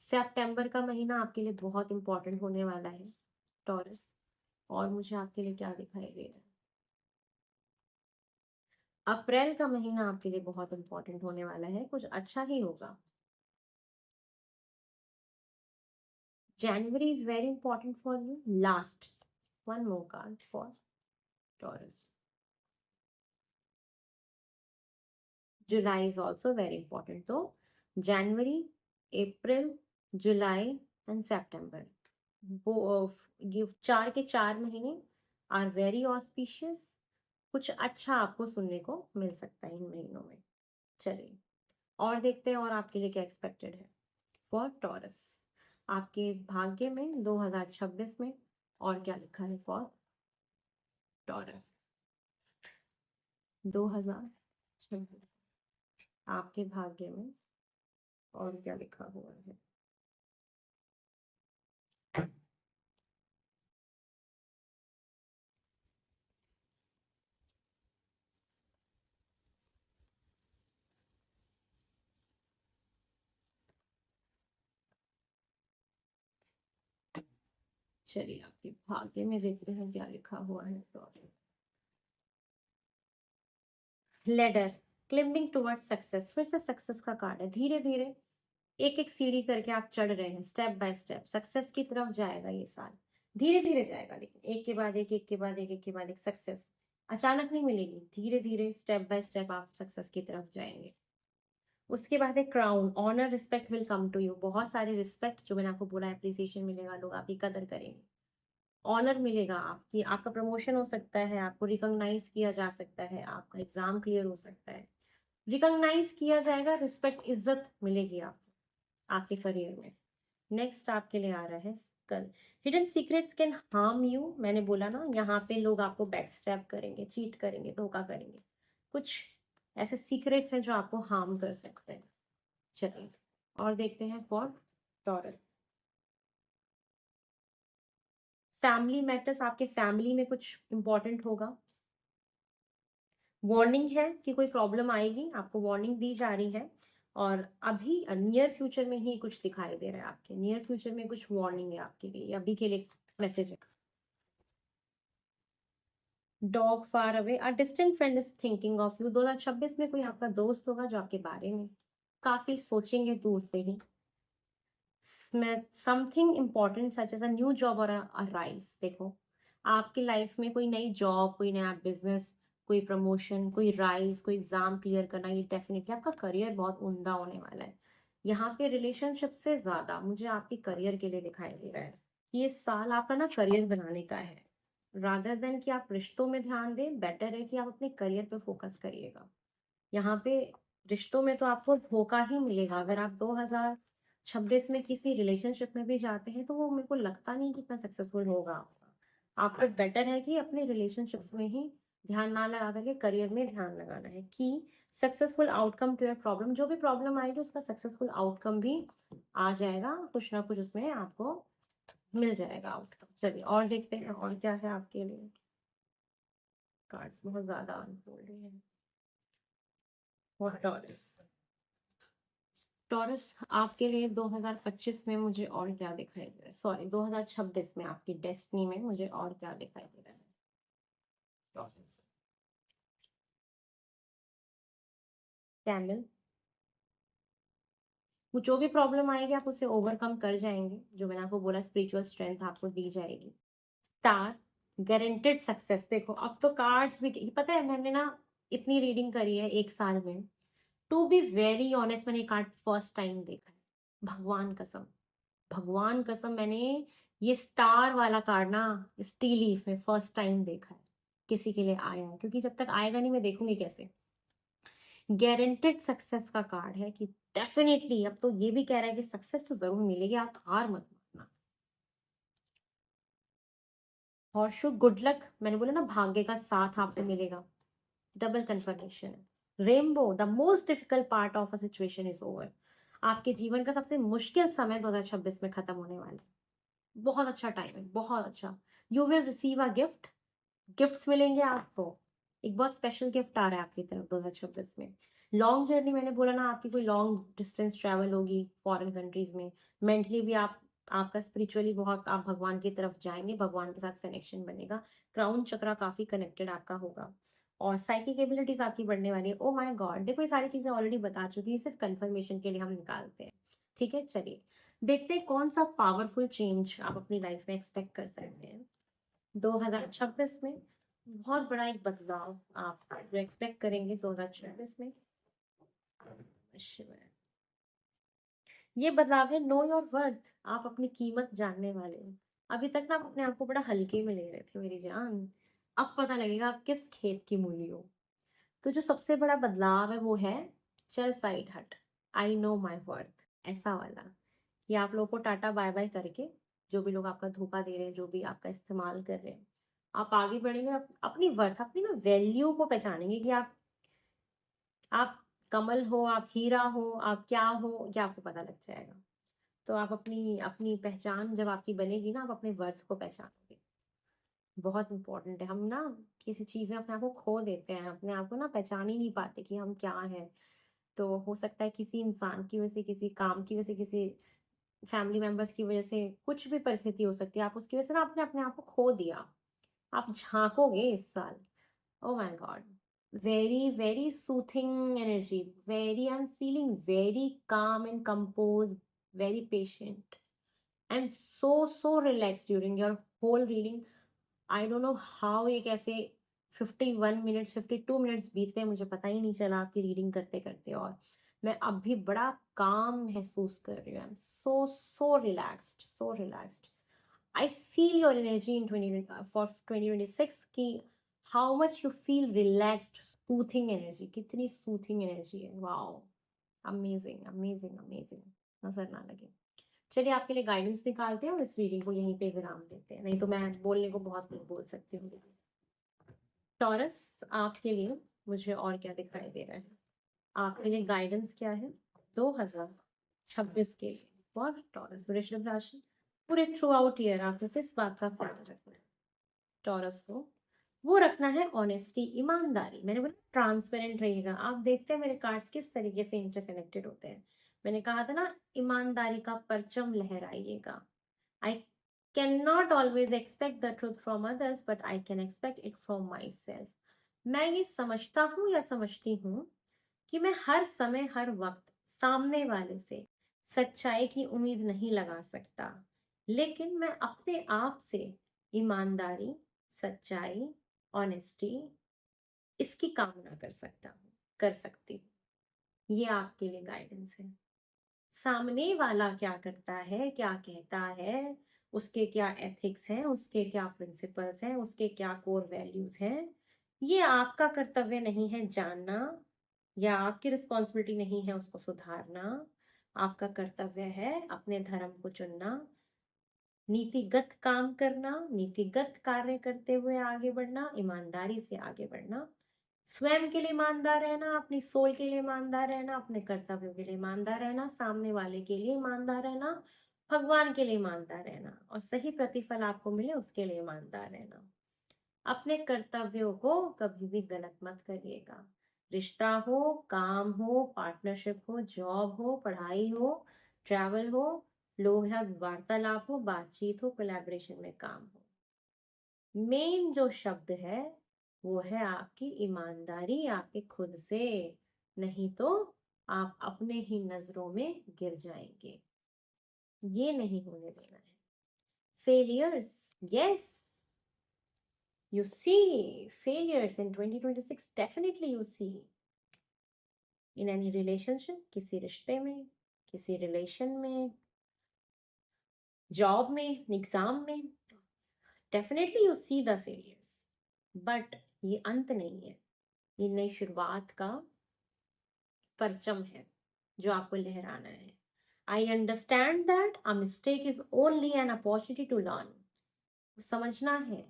सितंबर का महीना आपके लिए बहुत इंपॉर्टेंट होने वाला है टॉरस. और मुझे आपके लिए क्या दिखाई दे रहा है? अप्रैल का महीना आपके लिए बहुत इंपॉर्टेंट होने वाला है, कुछ अच्छा ही होगा। January is very important for you. Last, one more card for Taurus. July is also very important. So, January, April, July, and September. ये 4 के 4 महीने आर वेरी ऑस्पिशियस। कुछ अच्छा आपको सुनने को मिल सकता है इन महीनों में। चलिए और देखते हैं और आपके लिए क्या एक्सपेक्टेड है फॉर टॉरस। आपके भाग्य में 2026 में और क्या लिखा है फॉर टॉरस 2026 आपके भाग्य में और क्या लिखा हुआ है? चलिए आपके भाग्य में देखते हैं क्या लिखा हुआ है। लेडर, क्लिम्बिंग टुवर्ड्स सक्सेस, फिर से सक्सेस का कार्ड है। धीरे धीरे एक एक सीढ़ी करके आप चढ़ रहे हैं, स्टेप बाय स्टेप सक्सेस की तरफ जाएगा ये साल। धीरे धीरे जाएगा, लेकिन एक के बाद एक, एक के बाद एक के बाद एक सक्सेस अचानक नहीं मिलेगी। धीरे धीरे स्टेप बाय स्टेप आप सक्सेस की तरफ जाएंगे। उसके बाद है crown, honour respect will come to you. बहुत सारे रिस्पेक्ट, जो मैंने आपको बोला, एप्रिसिएशन मिलेगा, लोग आपकी कदर करेंगे, ऑनर मिलेगा, आपकी आपका प्रमोशन हो सकता है, आपको रिकॉग्नाइज किया जा सकता है, आपका एग्जाम क्लियर हो सकता है, रिकॉग्नाइज किया जाएगा, रिस्पेक्ट इज्जत मिलेगी आपको आपके करियर में। नेक्स्ट आपके लिए आ रहा है skull, hidden secrets can harm you. मैंने बोला ना, यहाँ पे लोग आपको बैक स्टैप करेंगे, चीट करेंगे, धोखा करेंगे। कुछ ऐसे सीक्रेट्स हैं जो आपको हार्म कर सकते हैं। चलिए और देखते हैं फॉर टॉरस। फैमिली मैटर्स, आपके फैमिली में कुछ इंपॉर्टेंट होगा। वार्निंग है कि कोई प्रॉब्लम आएगी, आपको वार्निंग दी जा रही है। और अभी नियर फ्यूचर में ही कुछ दिखाई दे रहा है, आपके नियर फ्यूचर में कुछ वार्निंग है आपके लिए, अभी के लिए मैसेज है। Dog far away, a distant friend is thinking of you. 2026 में कोई आपका दोस्त होगा जो आपके बारे में काफी सोचेंगे दूर से ही। Something important such as a new job और अ राइज। देखो आपकी लाइफ में कोई नई जॉब, कोई नया बिजनेस, कोई प्रमोशन, कोई राइज, कोई एग्जाम क्लियर करना, ये डेफिनेटली आपका करियर बहुत उम्दा होने वाला है। यहाँ पे रिलेशनशिप से ज्यादा मुझे आपके करियर के लिए दिखाई दे रहा है कि ये साल आपका ना करियर बनाने का है। रादर देन कि आप रिश्तों में ध्यान दें, बेटर है कि आप अपने करियर पे फोकस करिएगा। यहाँ पे रिश्तों में तो आपको धोखा ही मिलेगा। अगर आप 2026 में किसी रिलेशनशिप में भी जाते हैं तो वो मेरे को लगता नहीं कि इतना सक्सेसफुल होगा आपका। आपको बेटर है कि अपने रिलेशनशिप्स में ही ध्यान ना लगा करके करियर में ध्यान लगाना है कि successful outcome to your problem. जो भी प्रॉब्लम आएगी उसका सक्सेसफुल आउटकम भी आ जाएगा, कुछ ना कुछ उसमें आपको मिल जाएगा आउटकम। चलिए और देखते हैं और क्या है आपके लिए। कार्ड्स बहुत ज्यादा अनफोल्ड है। टॉरस, टॉरस आपके लिए 2025 में मुझे और क्या दिखाई दे रहा है, सॉरी 2026 में आपकी डेस्टिनी में मुझे और क्या दिखाई दे रहा है। टॉरस, कैमल, वो जो भी प्रॉब्लम आएगी आप उसे ओवरकम कर जाएंगे, जो मैंने आपको बोला स्पिरिचुअल स्ट्रेंथ आपको दी जाएगी। Star, guaranteed success. देखो अब तो कार्ड्स भी, पता है मैंने ना इतनी रीडिंग करी है एक साल में, टू बी वेरी ऑनेस्ट मैंने कार्ड फर्स्ट टाइम देखा है, भगवान कसम, भगवान कसम मैंने ये स्टार वाला कार्ड ना स्टील लीफ में फर्स्ट टाइम देखा है किसी के लिए आया है, क्योंकि जब तक आएगा नहीं मैं देखूंगी कैसे। गारंटेड सक्सेस का कार्ड है कि डेफिनेटली अब तो ये भी कह रहा है कि सक्सेस तो जरूर मिलेगी, आप हार मत मानना। हॉर्शू, गुड लक, मैंने बोला ना भाग्य का साथ आपको मिलेगा, डबल कंफर्मेशन है। Rainbow, the most difficult part of a situation is over. आपके जीवन का सबसे मुश्किल समय 2026 में खत्म होने वाला है। बहुत अच्छा टाइम है, बहुत अच्छा। You will receive a gift, gifts मिलेंगे आपको। एक बहुत स्पेशल गिफ्ट आ रहा है आपकी तरफ 2026 में। लॉन्ग जर्नी, मैंने बोला ना आपकी कोई लॉन्ग डिस्टेंस ट्रैवल होगी फॉरेन कंट्रीज में, मेंटली भी आप आपका स्पिरिचुअली बहुत आप भगवान की तरफ जाएंगे, भगवान के साथ कनेक्शन बनेगा। क्राउन चक्रा काफी कनेक्टेड आपका होगा और साइकिक एबिलिटीज आपकी बढ़ने वाली है। ओ माय गॉड, देखो ये सारी चीजें ऑलरेडी बता चुकी है, सिर्फ कंफर्मेशन के लिए हम निकालते हैं। ठीक है, चलिए देखते हैं कौन सा पावरफुल चेंज आप अपनी लाइफ में एक्सपेक्ट कर सकते हैं 2026 में। बहुत बड़ा एक बदलाव आप जो एक्सपेक्ट करेंगे 2026 में। शिवाय ये बदलाव है नो योर वर्थ। आप अपनी कीमत जानने वाले हैं। अभी तक ना आप अपने आप को बड़ा हल्के में ले रहे थे मेरी जान, अब पता लगेगा आप किस खेत की मूली हो। तो जो सबसे बड़ा बदलाव है वो है चल साइड हट, आई नो माई वर्थ, ऐसा वाला। ये आप लोगों को टाटा बाय बाय करके, जो भी लोग आपका धोखा दे रहे हैं, जो भी आपका इस्तेमाल कर रहे हैं, आप आगे बढ़ेंगे। अपनी वर्थ, अपनी ना वैल्यू को पहचानेंगे कि आप कमल हो, आप हीरा हो, आप क्या हो, ये आपको पता लग जाएगा। तो आप अपनी अपनी पहचान जब आपकी बनेगी ना, आप अपने वर्थ को पहचानोगे। बहुत इंपॉर्टेंट है। हम ना किसी चीज़ में अपने आप को खो देते हैं, अपने आप को ना पहचान ही नहीं पाते कि हम क्या हैं। तो हो सकता है किसी इंसान की वजह से, किसी काम की वजह से, किसी फैमिली मेंबर्स की वजह से, कुछ भी परिस्थिति हो सकती है, आप उसकी वजह से ना आपने अपने आप को खो दिया। आप झांकोगे इस साल, oh my god, very very soothing energy, very, I'm feeling very calm and composed, very patient and so relaxed during your whole reading. I don't know how ये कैसे 51 मिनट्स 52 मिनट्स बीत गए, मुझे पता ही नहीं चला आपकी रीडिंग करते करते। और मैं अब भी बड़ा काम महसूस कर रही हूँ। I am so relaxed, so relaxed. I feel your energy in 2020 for 2026 कि how much you feel relaxed, soothing energy, कितनी soothing energy है। wow, amazing amazing amazing, नजर ना लगे। चलिए आपके लिए गाइडेंस निकालते हैं और इस रीडिंग को यहीं पे विराम देते हैं, नहीं तो मैं बोलने को बहुत कुछ बोल सकती हूँ। टॉरस, आपके लिए मुझे और क्या दिखाई दे रहा है? आपके लिए गाइडेंस क्या है 2026 के लिए फॉर टॉरस वृषभ राशि? पूरे थ्रू आउट ईयर आपको किस बात का ख्याल रखना है टॉरस को? वो रखना है ऑनेस्टी, ईमानदारी। मैंने बोला ट्रांसपेरेंट रहेगा। आप देखते हैं मेरे कार्ड्स किस तरीके से इंटरकनेक्टेड होते हैं। मैंने कहा था ना, ईमानदारी का परचम लहराइएगा। I can not always expect the truth from others, but I can expect it from myself. मैं ये समझता हूँ या समझती हूँ कि मैं हर समय हर वक्त सामने वाले से सच्चाई की उम्मीद नहीं लगा सकता, लेकिन मैं अपने आप से ईमानदारी, सच्चाई, ऑनेस्टी, इसकी कामना कर सकता हूँ, कर सकती हूँ। ये आपके लिए गाइडेंस है। सामने वाला क्या करता है, क्या कहता है, उसके क्या एथिक्स हैं, उसके क्या प्रिंसिपल्स हैं, उसके क्या कोर वैल्यूज हैं, ये आपका कर्तव्य नहीं है जानना, या आपकी रिस्पॉन्सिबिलिटी नहीं है उसको सुधारना। आपका कर्तव्य है अपने धर्म को चुनना, नीतिगत काम करना, नीतिगत कार्य करते हुए आगे बढ़ना, ईमानदारी से आगे बढ़ना, स्वयं के लिए ईमानदार रहना, अपनी सोल के लिए ईमानदार रहना, अपने कर्तव्यों के लिए ईमानदार रहना, सामने वाले के लिए ईमानदार रहना, भगवान के लिए ईमानदार रहना, और सही प्रतिफल आपको मिले उसके लिए ईमानदार रहना। अपने कर्तव्यों को कभी भी गलत मत करिएगा। रिश्ता हो, काम हो, पार्टनरशिप हो, जॉब हो, पढ़ाई हो, ट्रैवल हो, लोग हैं, वार्तालाप हो, बातचीत हो, कोलैबोरेशन में काम हो, मेन जो शब्द है वो है आपकी ईमानदारी आपके खुद से। नहीं तो आप अपने ही नजरों में गिर जाएंगे। ये नहीं होने देना है। Failures, yes, you see failures in 2026, definitely you see in any relationship, किसी रिश्ते में, किसी रिलेशन में, जॉब में, एग्जाम में, definitely you see the failures, but ये अंत नहीं है, ये नई शुरुआत का परचम है जो आपको लहराना है। I understand that a mistake is only an opportunity to learn. समझना है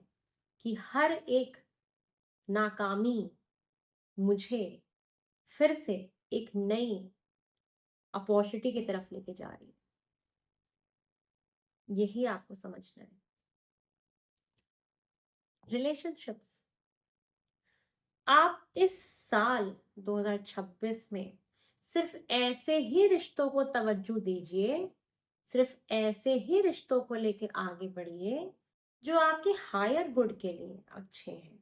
कि हर एक नाकामी मुझे फिर से एक नई अपॉर्चुनिटी की तरफ लेके जा रही है। यही आपको समझना है। रिलेशनशिप्स, आप इस साल 2026 में सिर्फ ऐसे ही रिश्तों को तवज्जो दीजिए, सिर्फ ऐसे ही रिश्तों को लेके आगे बढ़िए जो आपके हायर गुड के लिए अच्छे हैं,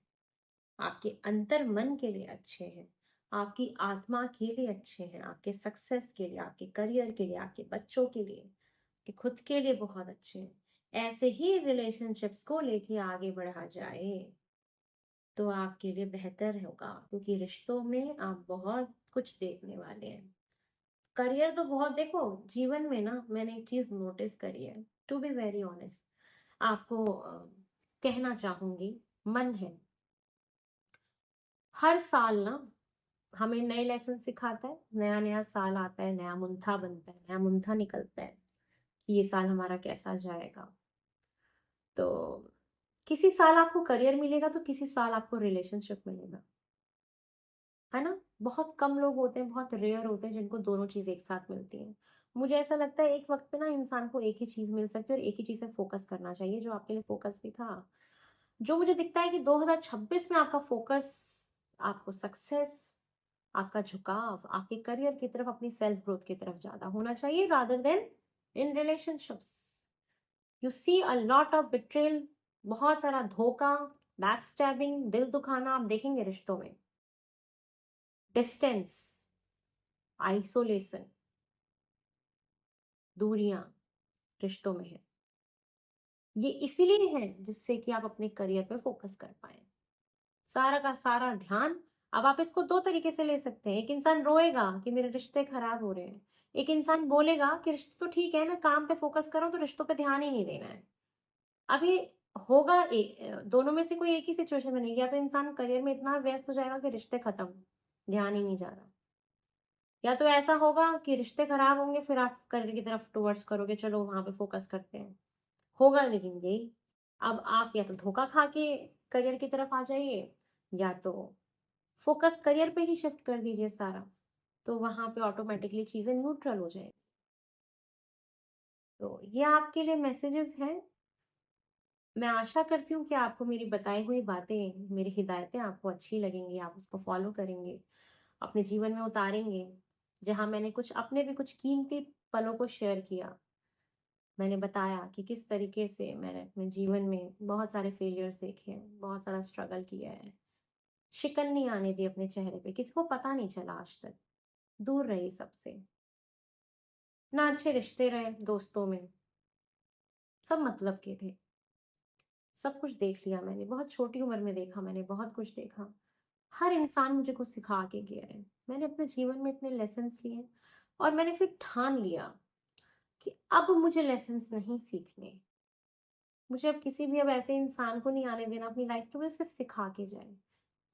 आपके अंतर मन के लिए अच्छे हैं, आपकी आत्मा के लिए अच्छे हैं, आपके सक्सेस के लिए, आपके करियर के लिए, आपके बच्चों के लिए, कि खुद के लिए बहुत अच्छे हैं। ऐसे ही रिलेशनशिप्स को लेके आगे बढ़ा जाए तो आपके लिए बेहतर होगा, क्योंकि रिश्तों में आप बहुत कुछ देखने वाले हैं। करियर तो बहुत देखो, जीवन में ना मैंने एक चीज नोटिस करी है, टू बी वेरी ऑनेस्ट, आपको कहना चाहूंगी, मन है, हर साल ना हमें नए लेसन सिखाता है, नया नया साल आता है, नया मुंथा बनता है, नया मुंथा निकलता है कि ये साल हमारा कैसा जाएगा। तो किसी साल आपको करियर मिलेगा तो किसी साल आपको रिलेशनशिप मिलेगा, है ना। बहुत कम लोग होते हैं, बहुत रेयर होते हैं जिनको दोनों चीज एक साथ मिलती हैं। मुझे ऐसा लगता है एक वक्त पे ना इंसान को एक ही चीज मिल सकती है और एक ही चीज से फोकस करना चाहिए, जो आपके लिए फोकस भी था। जो मुझे दिखता है कि 2026 में आपका फोकस, आपको सक्सेस, आपका झुकाव आपके करियर की तरफ, अपनी सेल्फ ग्रोथ की तरफ ज्यादा होना चाहिए, rather than in relationships. You see a lot of betrayal, बहुत सारा धोखा, बैक स्टैबिंग, दिल दुखाना आप देखेंगे रिश्तों में, डिस्टेंस, आइसोलेशन, दूरियां रिश्तों में है। ये इसीलिए है जिससे कि आप अपने करियर पे फोकस कर पाए, सारा का सारा ध्यान। अब आप इसको दो तरीके से ले सकते हैं, एक इंसान रोएगा कि मेरे रिश्ते खराब हो रहे हैं, एक इंसान बोलेगा कि रिश्ते तो ठीक है, मैं काम पे फोकस कर रहा हूँ तो रिश्तों पे ध्यान ही नहीं देना है। अभी होगा दोनों में से कोई एक ही सिचुएशन बनेगी, या तो इंसान करियर में इतना व्यस्त हो जाएगा कि रिश्ते खत्म, ध्यान ही नहीं जा रहा, या तो ऐसा होगा कि रिश्ते खराब होंगे फिर आप करियर की तरफ टुवर्ड्स करोगे, चलो वहां पे फोकस करते हैं, होगा लेकिन यही। अब आप या तो धोखा खा के करियर की तरफ आ जाइए, या तो फोकस करियर पे ही शिफ्ट कर दीजिए सारा, तो वहां पे ऑटोमेटिकली चीजें न्यूट्रल हो जाएंगी। तो ये आपके लिए मैसेजेस हैं। मैं आशा करती हूँ कि आपको मेरी बताई हुई बातें, मेरी हिदायतें आपको अच्छी लगेंगी, आप उसको फॉलो करेंगे, अपने जीवन में उतारेंगे। जहाँ मैंने कुछ अपने भी कुछ कीमती पलों को शेयर किया, मैंने बताया कि किस तरीके से मैंने अपने जीवन में बहुत सारे फेलियर्स देखे हैं, बहुत सारा स्ट्रगल किया है, शिकन नहीं आने दी अपने चेहरे पे, किसी को पता नहीं चला आज तक, दूर रही सबसे, ना अच्छे रिश्ते रहे दोस्तों में, सब मतलब के थे। सब कुछ देख लिया मैंने, बहुत छोटी उम्र में देखा मैंने, बहुत कुछ देखा। हर इंसान मुझे कुछ सिखा के गया है, मैंने अपने जीवन में इतने लेसन्स लिए, और मैंने फिर ठान लिया कि अब मुझे लेसन्स नहीं सीखने, मुझे अब किसी भी अब ऐसे इंसान को नहीं आने देना अपनी लाइफ में सिर्फ सिखा के जाए।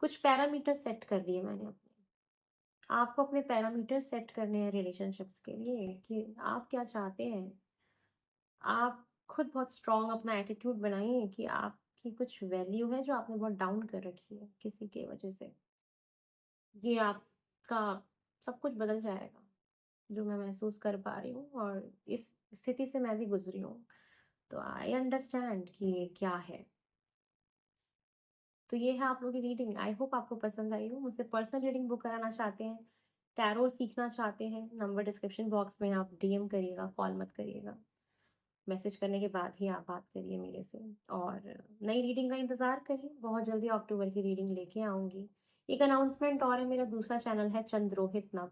कुछ पैरामीटर सेट कर दिए मैंने अपने, आपको अपने पैरामीटर सेट करने हैं रिलेशनशिप्स के लिए कि आप क्या चाहते हैं। आप खुद बहुत स्ट्रांग अपना एटीट्यूड बनाइए कि आपकी कुछ वैल्यू है जो आपने बहुत डाउन कर रखी है किसी के वजह से, ये आपका सब कुछ बदल जाएगा, जो मैं महसूस कर पा रही हूँ, और इस स्थिति से मैं भी गुजरी हूँ, तो आई अंडरस्टैंड कि ये क्या है। तो ये है आप लोगों की रीडिंग, आई होप आपको पसंद आई हो। मुझसे पर्सनल रीडिंग बुक कराना चाहते हैं, टैरो सीखना चाहते हैं, नंबर डिस्क्रिप्शन बॉक्स में, आप डीएम करिएगा, कॉल मत करिएगा, मैसेज करने के बाद ही आप बात करिए मेरे से। और नई रीडिंग का इंतज़ार करिए, बहुत जल्दी अक्टूबर की रीडिंग लेके आऊँगी। एक अनाउंसमेंट और है, मेरा दूसरा चैनल है चंद्रोहित नव,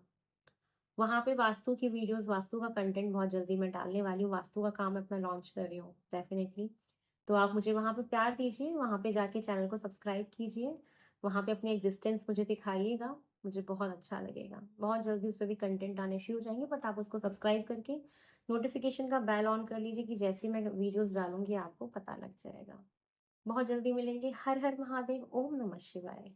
वहाँ पे वास्तु की वीडियोस, वास्तु का कंटेंट बहुत जल्दी मैं डालने वाली हूँ, वास्तु का काम अपना लॉन्च कर रही हूँ डेफिनेटली। तो आप मुझे वहाँ पे प्यार दीजिए, वहाँ पे जाके चैनल को सब्सक्राइब कीजिए, वहाँ पे अपनी एग्जिस्टेंस मुझे दिखाइएगा, मुझे बहुत अच्छा लगेगा। बहुत जल्दी उसमें भी कंटेंट आने शुरू हो जाएंगे, बट आप उसको सब्सक्राइब करके नोटिफिकेशन का बेल ऑन कर लीजिए कि जैसे मैं वीडियोस डालूंगी आपको पता लग जाएगा। बहुत जल्दी मिलेंगे। हर हर महादेव, ओम नमः शिवाय।